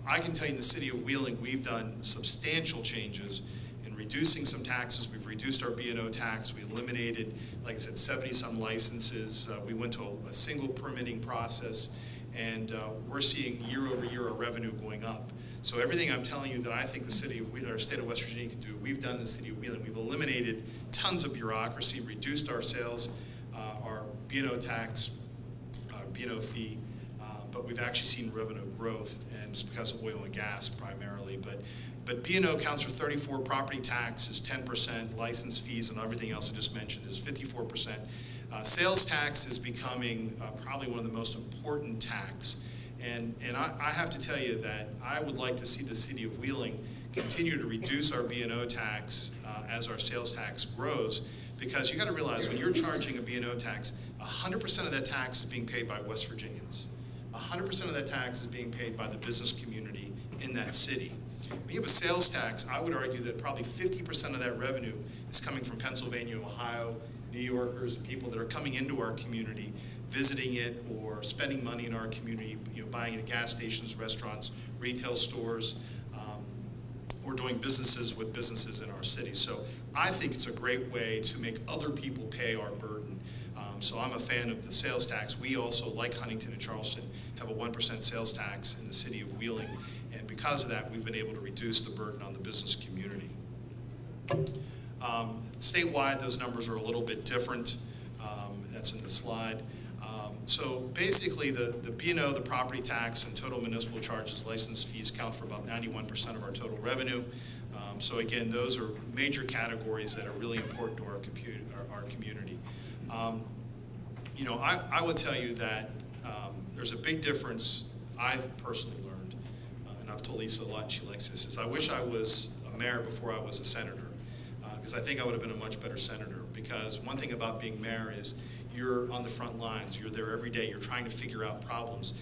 I can tell you in the city of Wheeling, we've done substantial changes in reducing some taxes. We've reduced our B&O tax. We eliminated, like I said, 70-some licenses. We went to a single permitting process, and we're seeing year over year our revenue going up. So everything I'm telling you that I think the city of Wheeling, or state of West Virginia can do, we've done in the city of Wheeling. We've eliminated tons of bureaucracy, reduced our sales, our B&O tax, B&O fee, but we've actually seen revenue growth, and it's because of oil and gas primarily. But B&O counts for 34%, property tax is 10%, license fees and everything else I just mentioned is 54%. Sales tax is becoming probably one of the most important tax. And I have to tell you that I would like to see the city of Wheeling continue to reduce our B&O tax as our sales tax grows, because you got to realize when you're charging a B&O tax, 100% of that tax is being paid by West Virginians. 100% of that tax is being paid by the business community in that city. When you have a sales tax, I would argue that probably 50% of that revenue is coming from Pennsylvania, Ohio, New Yorkers, and people that are coming into our community, visiting it or spending money in our community, buying at gas stations, restaurants, retail stores, or doing businesses with businesses in our city. So I think it's a great way to make other people pay our burden. So I'm a fan of the sales tax. We also, like Huntington and Charleston, have a 1% sales tax in the city of Wheeling. And because of that, we've been able to reduce the burden on the business community. Statewide, those numbers are a little bit different. That's in the slide. So basically, the B&O, the property tax, and total municipal charges, license fees count for about 91% of our total revenue. So again, those are major categories that are really important to our community. I would tell you that there's a big difference I've personally learned, and I've told Lisa a lot, and she likes this, is I wish I was a mayor before I was a senator, because I think I would have been a much better senator, because one thing about being mayor is you're on the front lines, you're there every day, you're trying to figure out problems.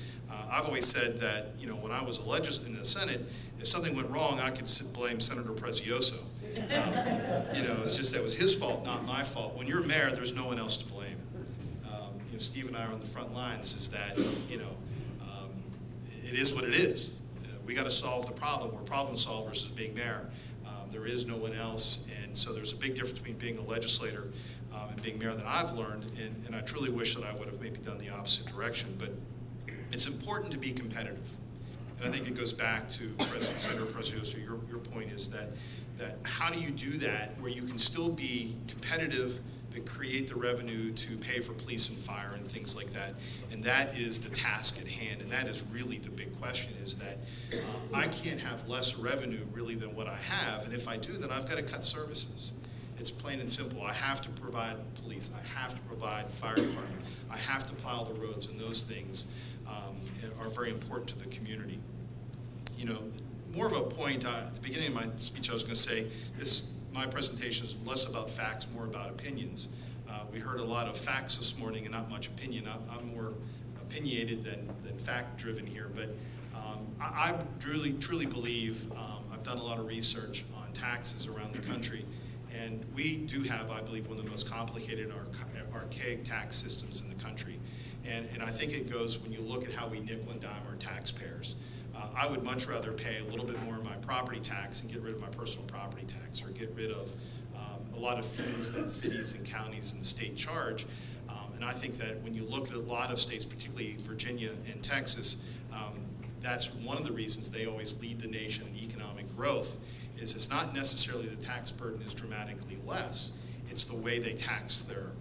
I've always said that, when I was in the Senate, if something went wrong, I could blame Senator Prezioso. It's just that was his fault, not my fault. When you're mayor, there's no one else to blame. Steve and I are on the front lines, is that, it is what it is. We got to solve the problem. We're problem solvers as being mayor. There is no one else, and so there's a big difference between being a legislator and being mayor that I've learned, and I truly wish that I would have maybe done the opposite direction, but it's important to be competitive. And I think it goes back to Senator Prezioso, your point is that how do you do that where you can still be competitive but create the revenue to pay for police and fire and things like that. And that is the task at hand, and that is really the big question, is that I can't have less revenue really than what I have, and if I do, then I've got to cut services. It's plain and simple. I have to provide police, I have to provide fire department, I have to plow the roads, and those things are very important to the community. More of a point, at the beginning of my speech I was going to say, my presentation is less about facts, more about opinions. We heard a lot of facts this morning and not much opinion. I'm more opinionated than fact-driven here, but I truly believe, I've done a lot of research on taxes around the country, and we do have, I believe, one of the most complicated and archaic tax systems in the country. And I think it goes when you look at how we nickel and dime our taxpayers. I would much rather pay a little bit more in my property tax and get rid of my personal property tax, or get rid of a lot of fees that cities and counties and the state charge. And I think that when you look at a lot of states, particularly Virginia and Texas, that's one of the reasons they always lead the nation in economic growth, is it's not necessarily the tax burden is dramatically less, it's the way they tax their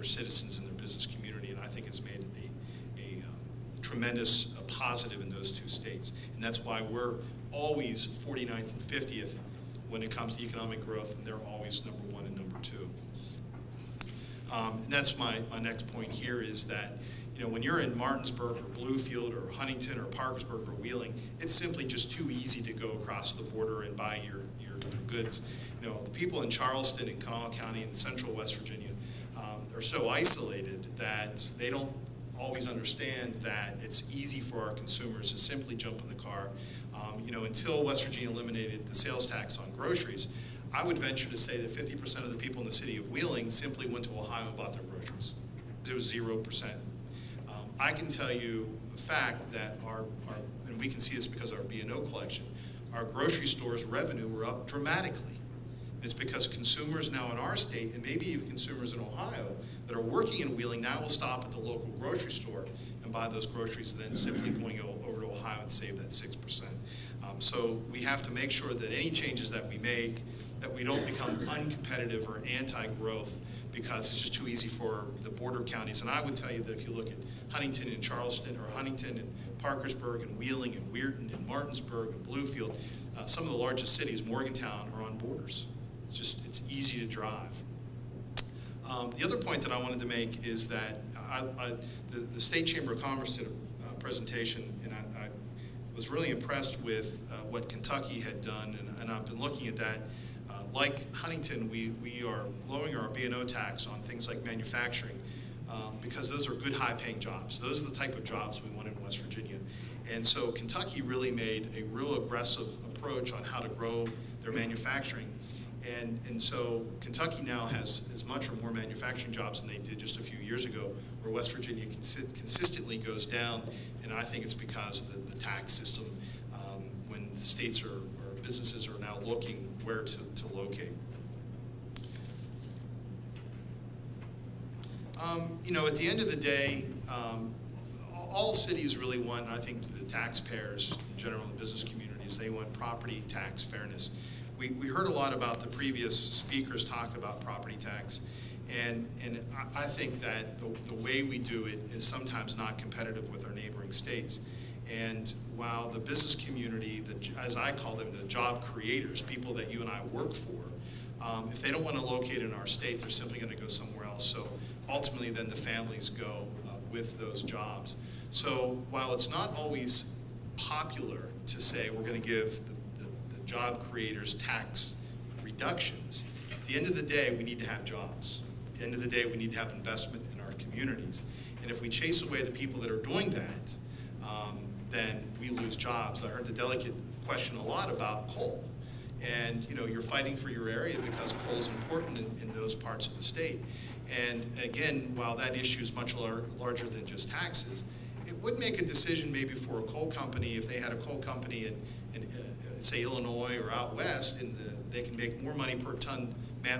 citizens and their business community, and I think it's made a tremendous positive in those two states. And that's why we're always 49th and 50th when it comes to economic growth, and they're always number one and number two. And that's my next point here, is that when you're in Martinsburg or Bluefield or Huntington or Parkersburg or Wheeling, it's simply just too easy to go across the border and buy your goods. The people in Charleston and Kanawha County and central West Virginia are so isolated that they don't always understand that it's easy for our consumers to simply jump in the car. Until West Virginia eliminated the sales tax on groceries, I would venture to say that 50% of the people in the city of Wheeling simply went to Ohio and bought their groceries. It was 0%. I can tell you a fact that and we can see this because of our B&O collection, our grocery stores' revenue were up dramatically. It's because consumers now in our state, and maybe even consumers in Ohio, that are working in Wheeling now will stop at the local grocery store and buy those groceries, and then simply going over to Ohio and save that 6%. So we have to make sure that any changes that we make, that we don't become uncompetitive or anti-growth, because it's just too easy for the border counties. And I would tell you that if you look at Huntington and Charleston, or Huntington and Parkersburg and Wheeling and Weirton and Martinsburg and Bluefield, some of the largest cities, Morgantown, are on borders. It's easy to drive. The other point that I wanted to make is that the State Chamber of Commerce did a presentation, and I was really impressed with what Kentucky had done, and I've been looking at that. Like Huntington, we are lowering our B&O tax on things like manufacturing, because those are good, high-paying jobs. Those are the type of jobs we want in West Virginia. And so Kentucky really made a real aggressive approach on how to grow their manufacturing. And so Kentucky now has as much or more manufacturing jobs than they did just a few years ago, where West Virginia consistently goes down, and I think it's because of the tax system, when the states or businesses are now looking where to locate. At the end of the day, all cities really want, and I think the taxpayers in general, the business communities, they want property tax fairness. We heard a lot about the previous speakers talk about property tax, and I think that the way we do it is sometimes not competitive with our neighboring states. And while the business community, as I call them, the job creators, people that you and I work for, if they don't want to locate in our state, they're simply going to go somewhere else. So ultimately, then the families go with those jobs. So while it's not always popular to say we're going to give the job creators tax reductions, at the end of the day, we need to have jobs. At the end of the day, we need to have investment in our communities. And if we chase away the people that are doing that, then we lose jobs. I heard the delegate question a lot about coal. And, you know, you're fighting for your area because coal is important in those parts of the state. And again, while that issue is much larger than just taxes, it would make a decision maybe for a coal company, if they had a coal company in say, Illinois or out west, they can make more money per ton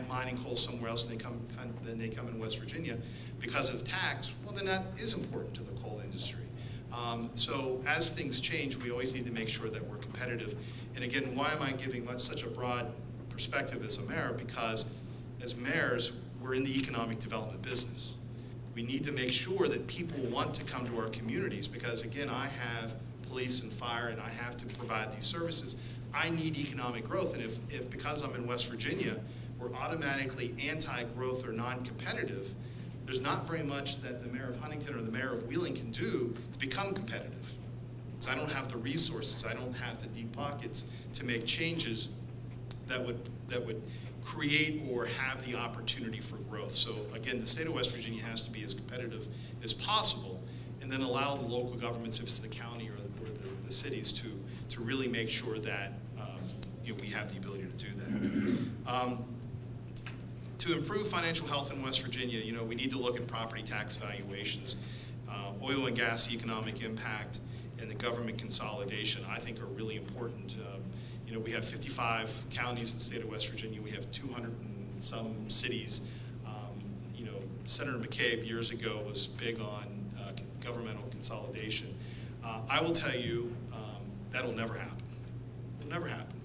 mining coal somewhere else than they come in West Virginia because of tax, well, then that is important to the coal industry. So as things change, we always need to make sure that we're competitive. And again, why am I giving such a broad perspective as a mayor? Because as mayors, we're in the economic development business. We need to make sure that people want to come to our communities because, again, I have police and fire and I have to provide these services. I need economic growth, and if because I'm in West Virginia, we're automatically anti-growth or non-competitive, there's not very much that the mayor of Huntington or the mayor of Wheeling can do to become competitive. Because I don't have the resources, I don't have the deep pockets to make changes that would create or have the opportunity for growth. So again, the state of West Virginia has to be as competitive as possible, and then allow the local governments, if it's the county or the cities, to really make sure that we have the ability to do that. To improve financial health in West Virginia, we need to look at property tax valuations, oil and gas economic impact, and the government consolidation, I think, are really important. We have 55 counties in the state of West Virginia. We have 200 and some cities. Senator McCabe years ago was big on governmental consolidation. I will tell you that'll never happen. It'll never happen.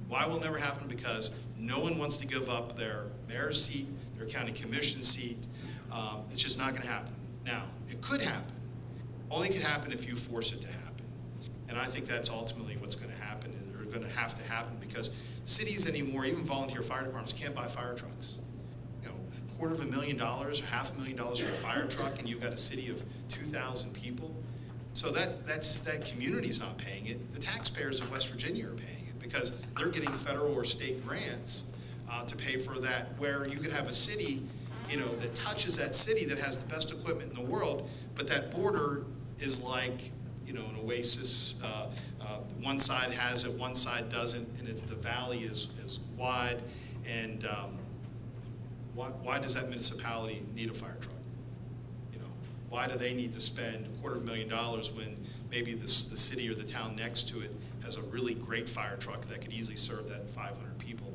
Why will it never happen? Because no one wants to give up their mayor's seat, their county commission seat. It's just not going to happen. Now, it could happen. Only could happen if you force it to happen. And I think that's ultimately what's going to happen, or going to have to happen, because cities anymore, even volunteer fire departments, can't buy fire trucks. $250,000 or $500,000 for a fire truck, and you've got a city of 2,000 people. So that community's not paying it. The taxpayers of West Virginia are paying it because they're getting federal or state grants to pay for that, where you could have a city, that touches that city that has the best equipment in the world, but that border is like, an oasis. One side has it, one side doesn't, and the valley is wide. And why does that municipality need a fire truck? Why do they need to spend $250,000 when maybe the city or the town next to it has a really great fire truck that could easily serve that 500 people?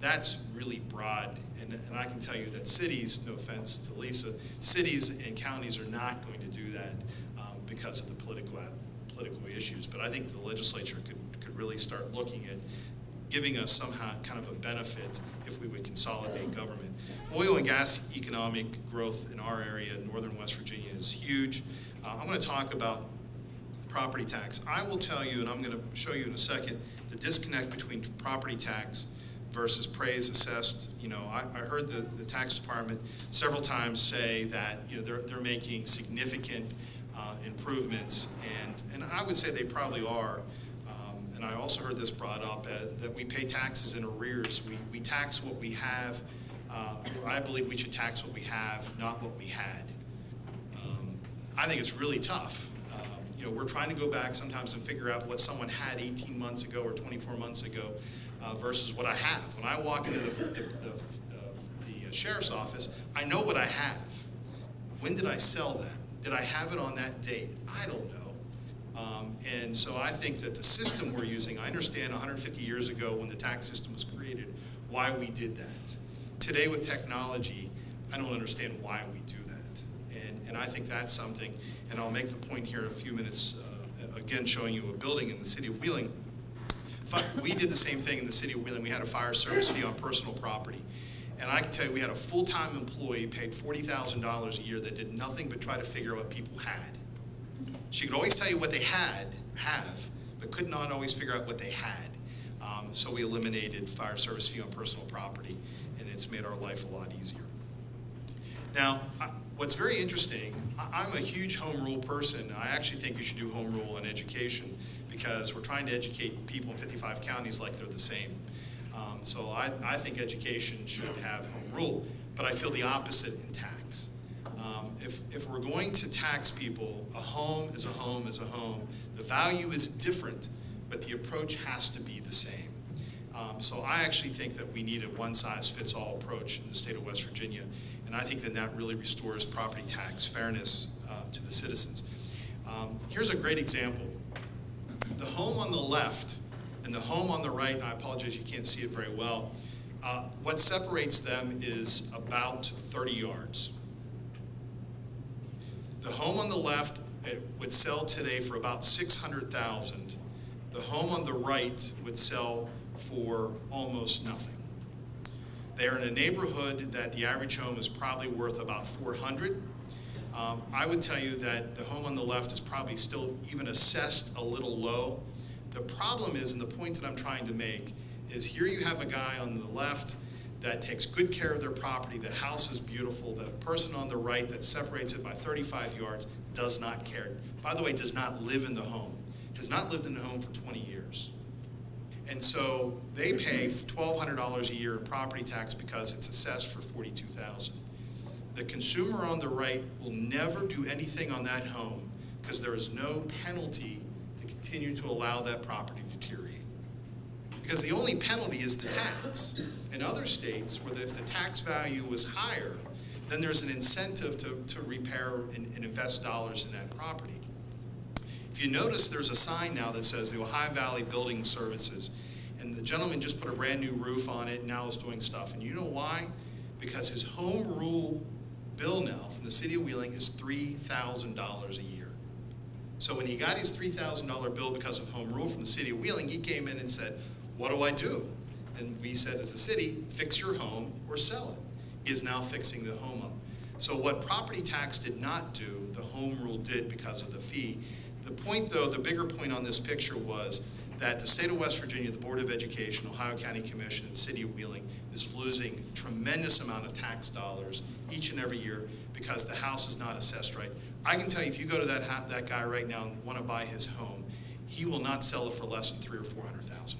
That's really broad, and I can tell you that cities, no offense to Lisa, cities and counties are not going to do that because of the political issues. But I think the legislature could really start looking at giving us somehow kind of a benefit if we would consolidate government. Oil and gas economic growth in our area, northern West Virginia, is huge. I'm going to talk about property tax. I will tell you, and I'm going to show you in a second, the disconnect between property tax versus praise assessed. I heard the tax department several times say that they're making significant improvements, and I would say they probably are. And I also heard this brought up that we pay taxes in arrears. We tax what we have. I believe we should tax what we have, not what we had. I think it's really tough. We're trying to go back sometimes and figure out what someone had 18 months ago or 24 months ago versus what I have. When I walk into the sheriff's office, I know what I have. When did I sell that? Did I have it on that date? I don't know. And so I think that the system we're using, I understand 150 years ago when the tax system was created, why we did that. Today with technology, I don't understand why we do that. And I think that's something, and I'll make the point here in a few minutes, again showing you a building in the city of Wheeling. We did the same thing in the city of Wheeling. We had a fire service fee on personal property. And I can tell you we had a full-time employee paid $40,000 a year that did nothing but try to figure out what people had. She could always tell you what they have, but could not always figure out what they had. So we eliminated fire service fee on personal property, and it's made our life a lot easier. Now, what's very interesting, I'm a huge home rule person. I actually think you should do home rule on education because we're trying to educate people in 55 counties like they're the same. So I think education should have home rule, but I feel the opposite in tax. If we're going to tax people, a home is a home is a home. The value is different, but the approach has to be the same. So I actually think that we need a one-size-fits-all approach in the state of West Virginia, and I think that really restores property tax fairness to the citizens. Here's a great example. The home on the left and the home on the right, and I apologize you can't see it very well, what separates them is about 30 yards. The home on the left would sell today for about $600,000. The home on the right would sell for almost nothing. They're in a neighborhood that the average home is probably worth about $400,000. I would tell you that the home on the left is probably still even assessed a little low. The problem is, and the point that I'm trying to make, is here you have a guy on the left that takes good care of their property, the house is beautiful, the person on the right that separates it by 35 yards does not care. By the way, does not live in the home, has not lived in the home for 20 years. And so they pay $1,200 a year in property tax because it's assessed for $42,000. The consumer on the right will never do anything on that home because there is no penalty to continue to allow that property to deteriorate. Because the only penalty is the tax. In other states, where if the tax value was higher, then there's an incentive to repair and invest dollars in that property. If you notice, there's a sign now that says the Ohio Valley Building Services, and the gentleman just put a brand new roof on it and now is doing stuff. And you know why? Because his home rule bill now from the city of Wheeling is $3,000 a year. So when he got his $3,000 bill because of home rule from the city of Wheeling, he came in and said, what do I do? And we said as a city, fix your home or sell it. He is now fixing the home up. So what property tax did not do, the home rule did because of the fee. The point though, the bigger point on this picture was that the state of West Virginia, the Board of Education, Ohio County Commission, and the city of Wheeling is losing tremendous amount of tax dollars each and every year because the house is not assessed right. I can tell you, if you go to that guy right now and want to buy his home, he will not sell it for less than $300,000 or $400,000.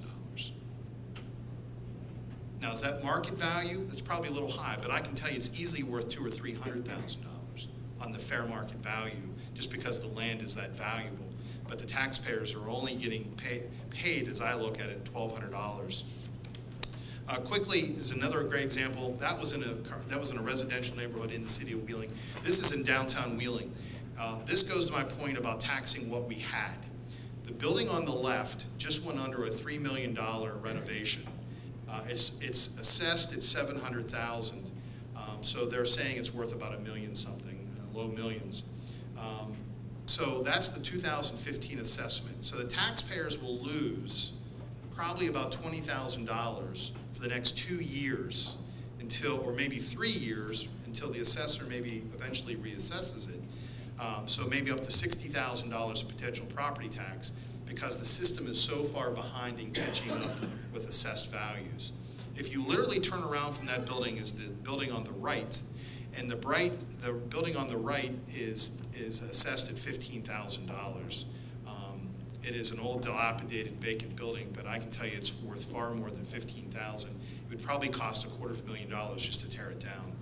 Now, is that market value? That's probably a little high, but I can tell you it's easily worth $200,000 or $300,000 on the fair market value, just because the land is that valuable. But the taxpayers are only getting paid, as I look at it, $1,200. Quickly is another great example. That was in a residential neighborhood in the city of Wheeling. This is in downtown Wheeling. This goes to my point about taxing what we had. The building on the left just went under a $3 million renovation. It's assessed at $700,000. So they're saying it's worth about $1 million something, low millions. So that's the 2015 assessment. So the taxpayers will lose probably about $20,000 for the next 2 years until, or maybe 3 years, until the assessor maybe eventually reassesses it. So maybe up to $60,000 of potential property tax because the system is so far behind in catching up with assessed values. If you literally turn around from that building is the building on the right, and the building on the right is assessed at $15,000. It is an old, dilapidated, vacant building, but I can tell you it's worth far more than $15,000. It would probably cost $250,000 just to tear it down.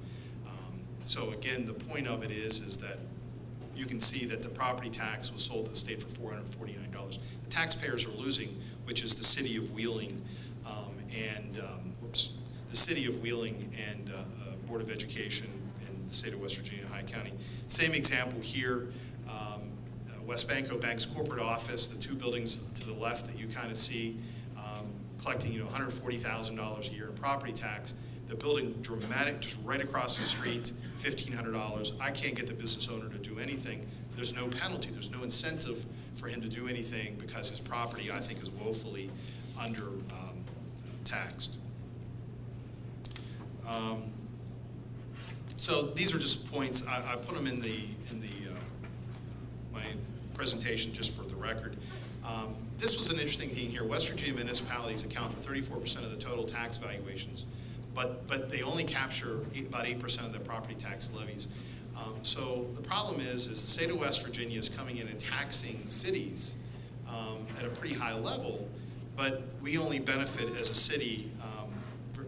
So again, the point of it is that you can see that the property tax was sold to the state for $449. The taxpayers are losing, which is the city of Wheeling the city of Wheeling and Board of Education and the state of West Virginia, High County. Same example here. West Banco Bank's corporate office, the two buildings to the left that you kind of see, collecting $140,000 a year in property tax. The building dramatic, just right across the street, $1,500. I can't get the business owner to do anything. There's no penalty. There's no incentive for him to do anything because his property, I think, is woefully under taxed. So these are just points. I put them in my presentation just for the record. This was an interesting thing here. West Virginia municipalities account for 34% of the total tax valuations, but they only capture about 8% of their property tax levies. So the problem is the state of West Virginia is coming in and taxing cities at a pretty high level, but we only benefit as a city for a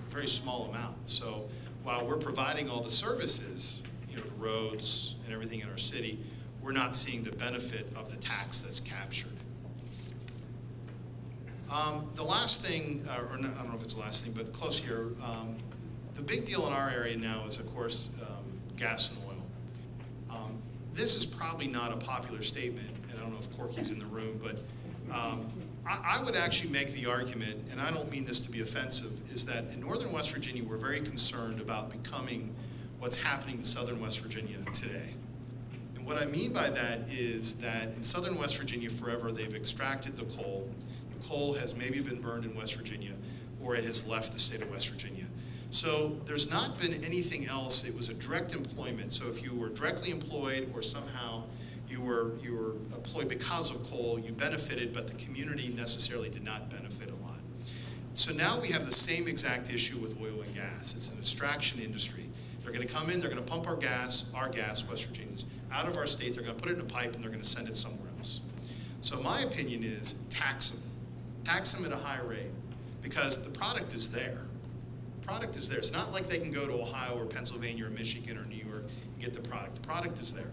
very small amount. So while we're providing all the services, the roads and everything in our city, we're not seeing the benefit of the tax that's captured. The last thing, or no, I don't know if it's the last thing, but close here, the big deal in our area now is, of course, gas and oil. This is probably not a popular statement, and I don't know if Corky's in the room, but I would actually make the argument, and I don't mean this to be offensive, is that in northern West Virginia, we're very concerned about becoming what's happening to southern West Virginia today. And what I mean by that is that in southern West Virginia forever, they've extracted the coal. The coal has maybe been burned in West Virginia, or it has left the state of West Virginia. So there's not been anything else. It was a direct employment. So if you were directly employed or somehow you were employed because of coal, you benefited, but the community necessarily did not benefit a lot. So now we have the same exact issue with oil and gas. It's an extraction industry. They're going to come in, they're going to pump our gas, West Virginians, out of our state. They're going to put it in a pipe and they're going to send it somewhere else. So my opinion is tax them. Tax them at a high rate because the product is there. Product is there. It's not like they can go to Ohio or Pennsylvania or Michigan or New York and get the product. The product is there.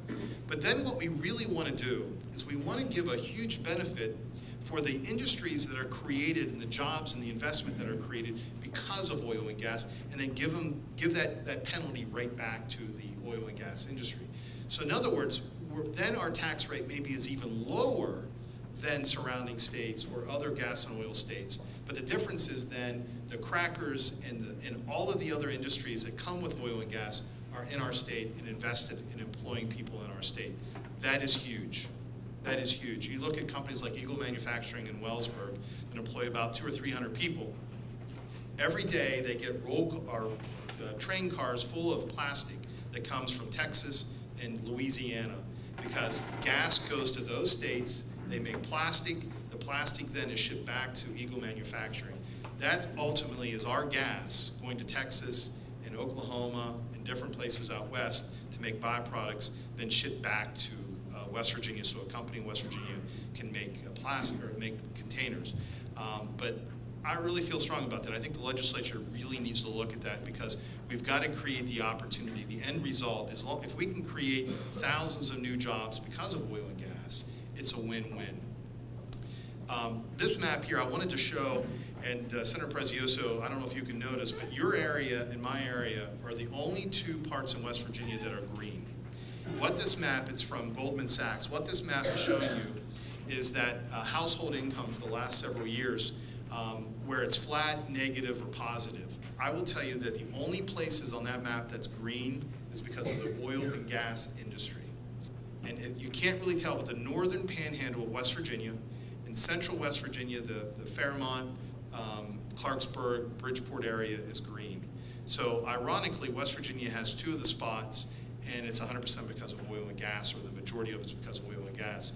But then what we really want to do is we want to give a huge benefit for the industries that are created and the jobs and the investment that are created because of oil and gas, and then give that penalty right back to the oil and gas industry. So in other words, then our tax rate maybe is even lower than surrounding states or other gas and oil states. But the difference is then the crackers and all of the other industries that come with oil and gas are in our state and invested in employing people in our state. That is huge. That is huge. You look at companies like Eagle Manufacturing in Wellsburg that employ about 200 or 300 people. Every day they get train cars full of plastic that comes from Texas and Louisiana because gas goes to those states. They make plastic. The plastic then is shipped back to Eagle Manufacturing. That ultimately is our gas going to Texas and Oklahoma and different places out west to make byproducts, then shipped back to West Virginia, so a company in West Virginia can make plastic or make containers. But I really feel strong about that. I think the legislature really needs to look at that because we've got to create the opportunity. The end result is if we can create thousands of new jobs because of oil and gas, it's a win-win. This map here I wanted to show, and Senator Prezioso, I don't know if you can notice, but your area and my area are the only two parts in West Virginia that are green. What this map, it's from Goldman Sachs, what this map is showing you is that household income for the last several years, where it's flat, negative, or positive. I will tell you that the only places on that map that's green is because of the oil and gas industry. And you can't really tell, but the northern panhandle of West Virginia, in central West Virginia, the Fairmont, Clarksburg, Bridgeport area is green. So ironically, West Virginia has two of the spots, and it's 100% because of oil and gas, or the majority of it's because of oil and gas.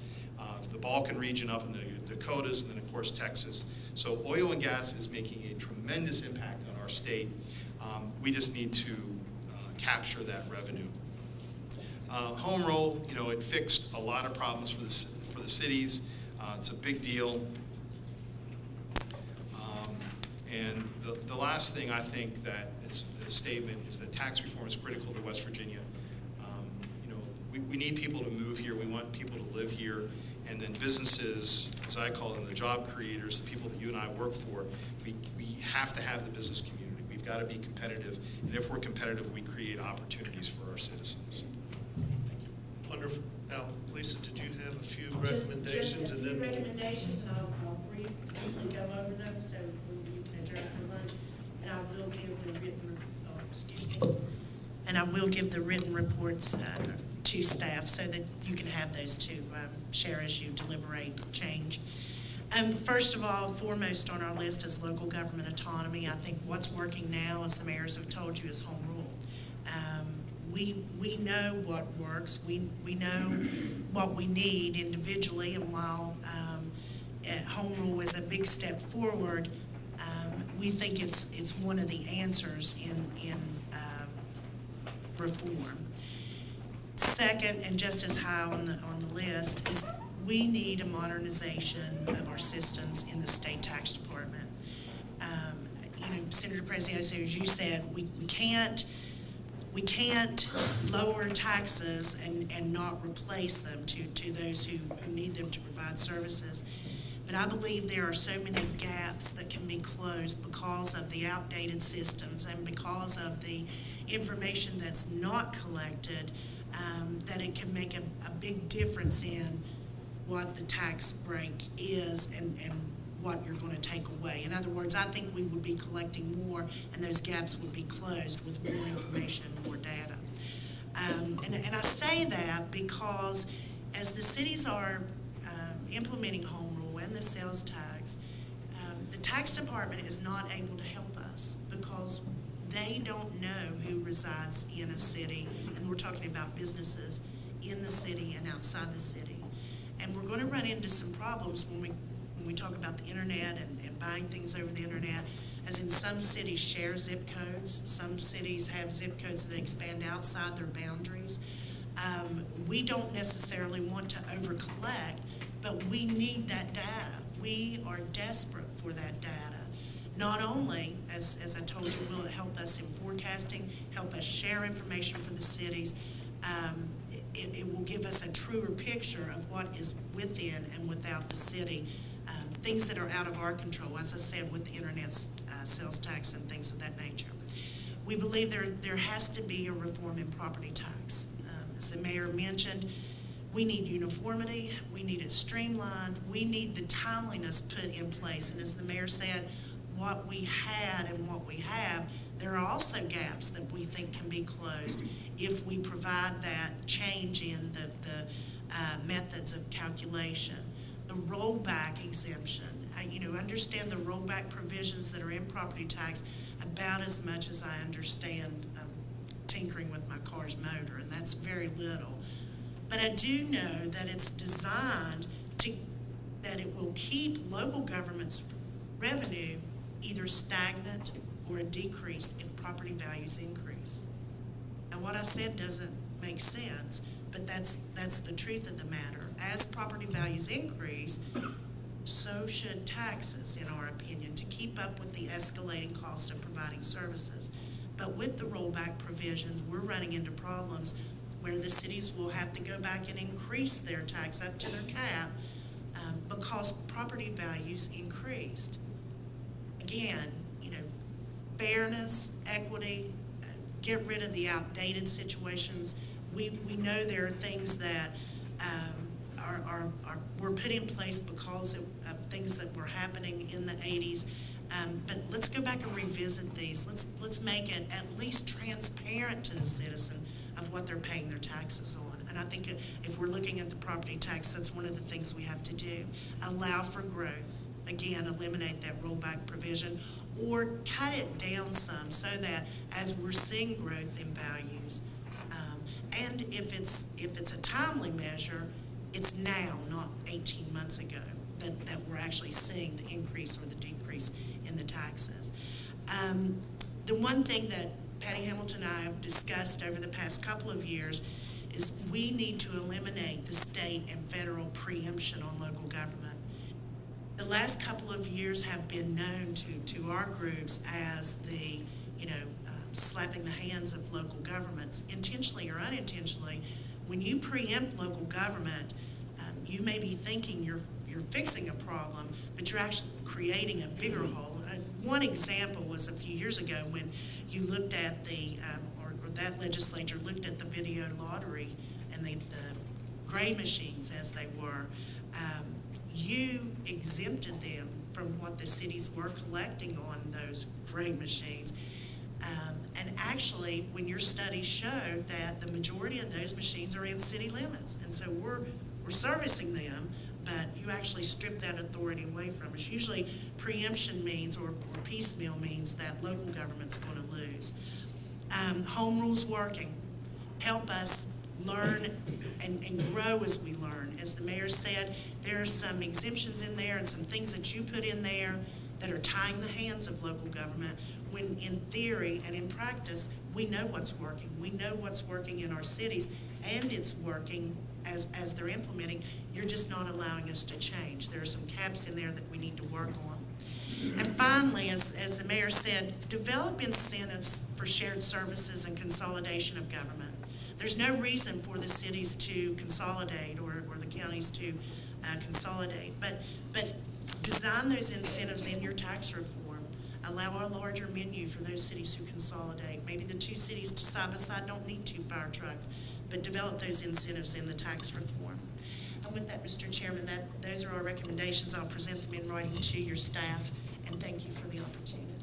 The Balkan region up in the Dakotas, and then of course Texas. So oil and gas is making a tremendous impact on our state. We just need to capture that revenue. Home rule, it fixed a lot of problems for the cities. It's a big deal. And the last thing I think that it's a statement is that tax reform is critical to West Virginia. We need people to move here. We want people to live here. And then businesses, as I call them, the job creators, the people that you and I work for, we have to have the business community. We've got to be competitive. And if we're competitive, we create opportunities for our citizens. Thank you. Wonderful. Now, Lisa, did you have a few Just recommendations? a few recommendations, and I'll briefly go over them so you can adjourn for lunch. And I will give the written, and I will give the written reports to staff so that you can have those to share as you deliberate change. First of all, foremost on our list is local government autonomy. I think what's working now, as the mayors have told you, is home rule. we know what works, we know what we need individually, and while home rule is a big step forward, we think it's one of the answers in reform. Second, and just as high on the list, is we need a modernization of our systems in the state tax department. Senator President, as you said, we can't lower taxes and not replace them to those who need them to provide services. But I believe there are so many gaps that can be closed because of the outdated systems and because of the information that's not collected, that it can make a big difference in what the tax break is and what you're going to take away. In other words, I think we would be collecting more and those gaps would be closed with more information and more data. And I say that because as the cities are implementing home rule and the sales tax, the tax department is not able to help us because they don't know who resides in a city, and we're talking about businesses in the city and outside the city. And we're going to run into some problems when we talk about the internet and buying things over the internet, as in some cities share zip codes. Some cities have zip codes that expand outside their boundaries. We don't necessarily want to over-collect, but we need that data. We are desperate for that data. Not only, as I told you, will it help us in forecasting, help us share information for the cities, it will give us a truer picture of what is within and without the city, things that are out of our control, as I said, with the internet sales tax and things of that nature. We believe there has to be a reform in property tax. As the mayor mentioned, we need uniformity, we need it streamlined, we need the timeliness put in place. And as the mayor said, what we had and what we have, there are also gaps that we think can be closed if we provide that change in the methods of calculation. The rollback exemption, understand the rollback provisions that are in property tax about as much as I understand tinkering with my car's motor, and that's very little. But I do know that it's designed that it will keep local government's revenue either stagnant or a decrease if property values increase. Now, what I said doesn't make sense, but that's the truth of the matter. As property values increase, so should taxes, in our opinion, to keep up with the escalating cost of providing services. But with the rollback provisions, we're running into problems where the cities will have to go back and increase their tax up to their cap because property values increased. Again, fairness, equity, get rid of the outdated situations. We know there are things that were put in place because of things that were happening in the 80s. But let's go back and revisit these. Let's make it at least transparent to the citizen of what they're paying their taxes on. And I think if we're looking at the property tax, that's one of the things we have to do. Allow for growth. Again, eliminate that rollback provision or cut it down some so that as we're seeing growth in values, and if it's a timely measure, it's now, not 18 months ago, that we're actually seeing the increase or the decrease in the taxes. The one thing that Patty Hamilton and I have discussed over the past couple of years is we need to eliminate the state and federal preemption on local government. The last couple of years have been known to our groups as the, slapping the hands of local governments, intentionally or unintentionally. When you preempt local government, you may be thinking you're fixing a problem, but you're actually creating a bigger hole. One example was a few years ago when you looked at or that legislature looked at the video lottery and the gray machines as they were. You exempted them from what the cities were collecting on those gray machines. And actually, when your studies showed that the majority of those machines are in city limits, and so we're servicing them, but you actually strip that authority away from us. Usually preemption means, or piecemeal means, that local government's going to lose. Home rule's working. help us learn and grow as we learn. As the mayor said, there are some exemptions in there and some things that you put in there that are tying the hands of local government, when in theory and in practice, we know what's working. We know what's working in our cities, and it's working as they're implementing. You're just not allowing us to change. There are some caps in there that we need to work on. And finally, as the mayor said, develop incentives for shared services and consolidation of government. There's no reason for the cities to consolidate or the counties to consolidate, but design those incentives in your tax reform. Allow a larger menu for those cities who consolidate. Maybe the two cities side by side don't need 2 fire trucks, but develop those incentives in the tax reform. And with that, Mr. Chairman, those are our recommendations. I'll present them in writing to your staff, and thank you for the opportunity.